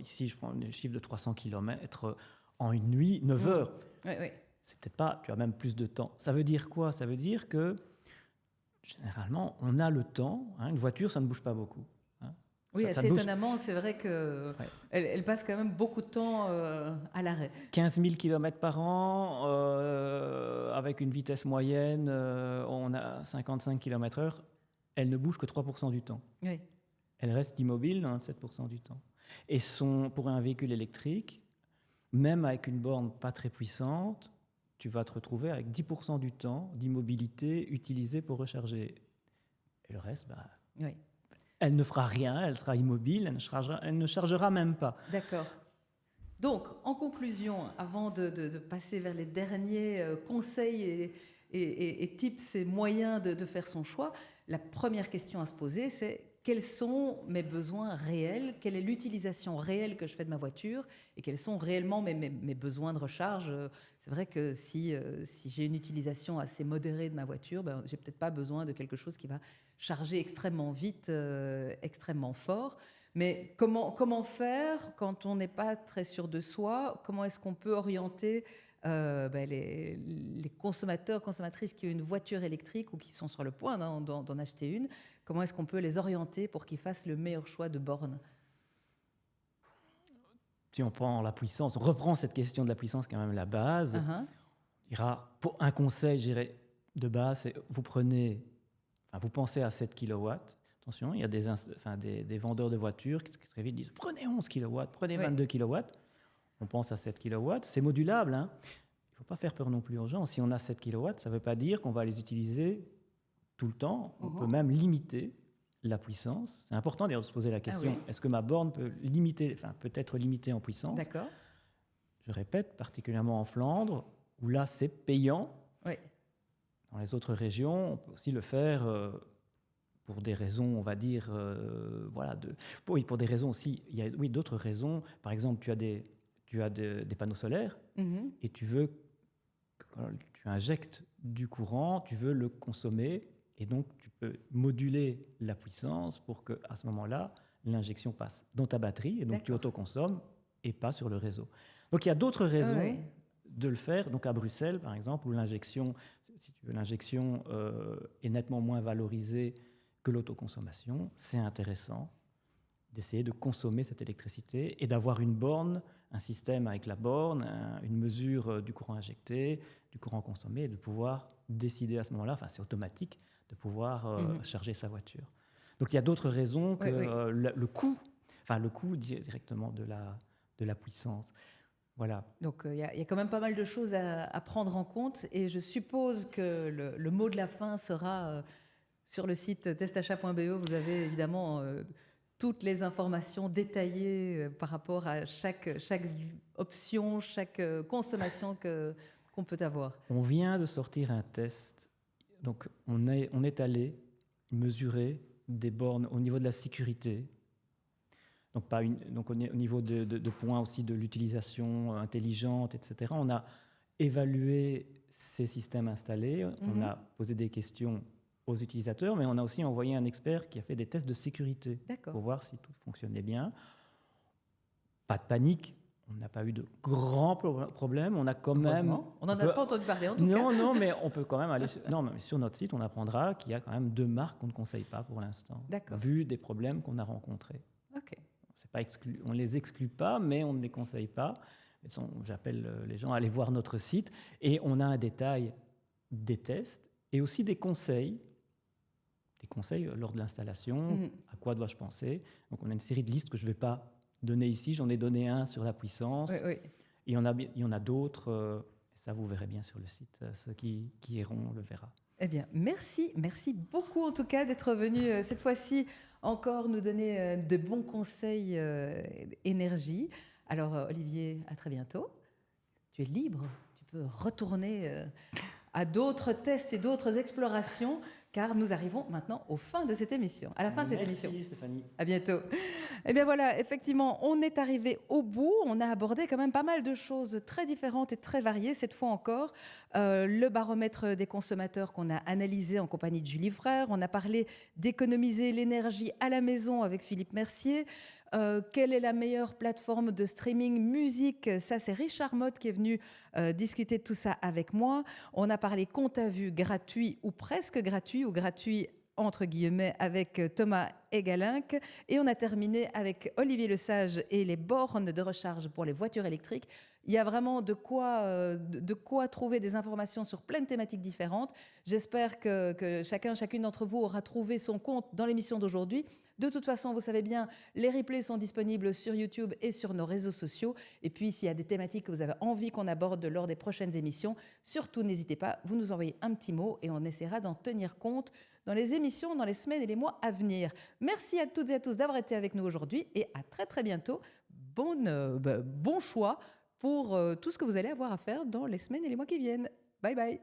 ici je prends le chiffre de 300 km en une nuit, 9 heures. Oui. C'est peut-être pas, tu as même plus de temps. Ça veut dire quoi? Ça veut dire que généralement, on a le temps. Une voiture, ça ne bouge pas beaucoup. Oui, ça assez bouge. étonnamment, c'est vrai qu'elle elle passe quand même beaucoup de temps à l'arrêt. 15 000 km par an, avec une vitesse moyenne, on a 55 km/h. Elle ne bouge que 3% du temps. Oui. Elle reste immobile 97% du temps. Et pour un véhicule électrique, même avec une borne pas très puissante, tu vas te retrouver avec 10% du temps d'immobilité utilisé pour recharger. Et le reste, oui. Elle ne fera rien, elle sera immobile, elle ne chargera même pas. D'accord. Donc, en conclusion, avant de passer vers les derniers conseils et tips et moyens de faire son choix, la première question à se poser, c'est quels sont mes besoins réels, quelle est l'utilisation réelle que je fais de ma voiture et quels sont réellement mes besoins de recharge. C'est vrai que si j'ai une utilisation assez modérée de ma voiture, je n'ai peut-être pas besoin de quelque chose qui va charger extrêmement vite, extrêmement fort. Mais comment faire quand on n'est pas très sûr de soi? Comment est-ce qu'on peut orienter les consommateurs, consommatrices qui ont une voiture électrique ou qui sont sur le point d'en acheter une? Comment est-ce qu'on peut les orienter pour qu'ils fassent le meilleur choix de borne? Si on prend la puissance, on reprend cette question de la puissance, qui est quand même la base. Pour un conseil, je dirais, de base, c'est vous pensez à 7 kW. Attention, il y a des vendeurs de voitures qui très vite disent prenez 11 kW, prenez 22 kW. On pense à 7 kW. C'est modulable. Il ne faut pas faire peur non plus aux gens. Si on a 7 kW, ça ne veut pas dire qu'on va les utiliser tout le temps. On peut même limiter la puissance. C'est important d'ailleurs de se poser la question, est-ce que ma borne peut être limitée en puissance? D'accord. Je répète, particulièrement en Flandre, où là c'est payant. Oui. Dans les autres régions, on peut aussi le faire pour des raisons, on va dire, pour des raisons aussi. Il y a d'autres raisons. Par exemple, tu as des panneaux solaires et tu injectes du courant, tu veux le consommer et donc tu peux moduler la puissance pour qu'à ce moment-là, l'injection passe dans ta batterie et donc tu autoconsommes et pas sur le réseau. Donc il y a d'autres raisons de le faire. Donc à Bruxelles, par exemple, où l'injection est nettement moins valorisée que l'autoconsommation, c'est intéressant d'essayer de consommer cette électricité et d'avoir une borne, un système avec la borne, une mesure du courant injecté, du courant consommé, et de pouvoir décider à ce moment-là, c'est automatique, de pouvoir charger sa voiture. Donc il y a d'autres raisons que le coût directement de la puissance. Voilà. Donc il y a quand même pas mal de choses à prendre en compte et je suppose que le mot de la fin sera sur le site testachat.be. Vous avez évidemment toutes les informations détaillées par rapport à chaque option, chaque consommation qu'on peut avoir. On vient de sortir un test. Donc on est allé mesurer des bornes au niveau de la sécurité. Donc au niveau de points aussi de l'utilisation intelligente, etc. On a évalué ces systèmes installés, on a posé des questions aux utilisateurs, mais on a aussi envoyé un expert qui a fait des tests de sécurité pour voir si tout fonctionnait bien. Pas de panique, on n'a pas eu de grands problèmes. On a quand même... On n'en a pas entendu parler en tout cas. Non, mais on peut quand même aller... mais sur notre site, on apprendra qu'il y a quand même 2 marques qu'on ne conseille pas pour l'instant, vu des problèmes qu'on a rencontrés. On ne les exclut pas, mais on ne les conseille pas. J'appelle les gens à aller voir notre site. Et on a un détail des tests et aussi des conseils lors de l'installation. À quoi dois-je penser? Donc on a une série de listes que je ne vais pas donner ici. J'en ai donné un sur la puissance. Et il y en a d'autres. Ça, vous verrez bien sur le site. Ceux qui iront le verra. Eh bien, merci beaucoup en tout cas d'être venu cette fois-ci encore nous donner de bons conseils énergie. Alors Olivier, à très bientôt. Tu es libre, tu peux retourner à d'autres tests et d'autres explorations car nous arrivons maintenant à la fin de cette émission. Merci Stéphanie. À bientôt. Eh bien voilà, effectivement, on est arrivé au bout. On a abordé quand même pas mal de choses très différentes et très variées, cette fois encore. Le baromètre des consommateurs qu'on a analysé en compagnie de Julie Frère. On a parlé d'économiser l'énergie à la maison avec Philippe Mercier. Quelle est la meilleure plateforme de streaming musique? Ça, c'est Richard Mott qui est venu discuter de tout ça avec moi. On a parlé compte à vue gratuit ou presque gratuit ou gratuit entre guillemets, avec Thomas Egalinck. Et on a terminé avec Olivier Lesage et les bornes de recharge pour les voitures électriques. Il y a vraiment de quoi trouver des informations sur plein de thématiques différentes. J'espère que chacune d'entre vous aura trouvé son compte dans l'émission d'aujourd'hui. De toute façon, vous savez bien, les replays sont disponibles sur YouTube et sur nos réseaux sociaux. Et puis, s'il y a des thématiques que vous avez envie qu'on aborde lors des prochaines émissions, surtout n'hésitez pas, vous nous envoyez un petit mot et on essaiera d'en tenir compte dans les émissions, dans les semaines et les mois à venir. Merci à toutes et à tous d'avoir été avec nous aujourd'hui et à très très bientôt. Bon choix pour tout ce que vous allez avoir à faire dans les semaines et les mois qui viennent. Bye bye.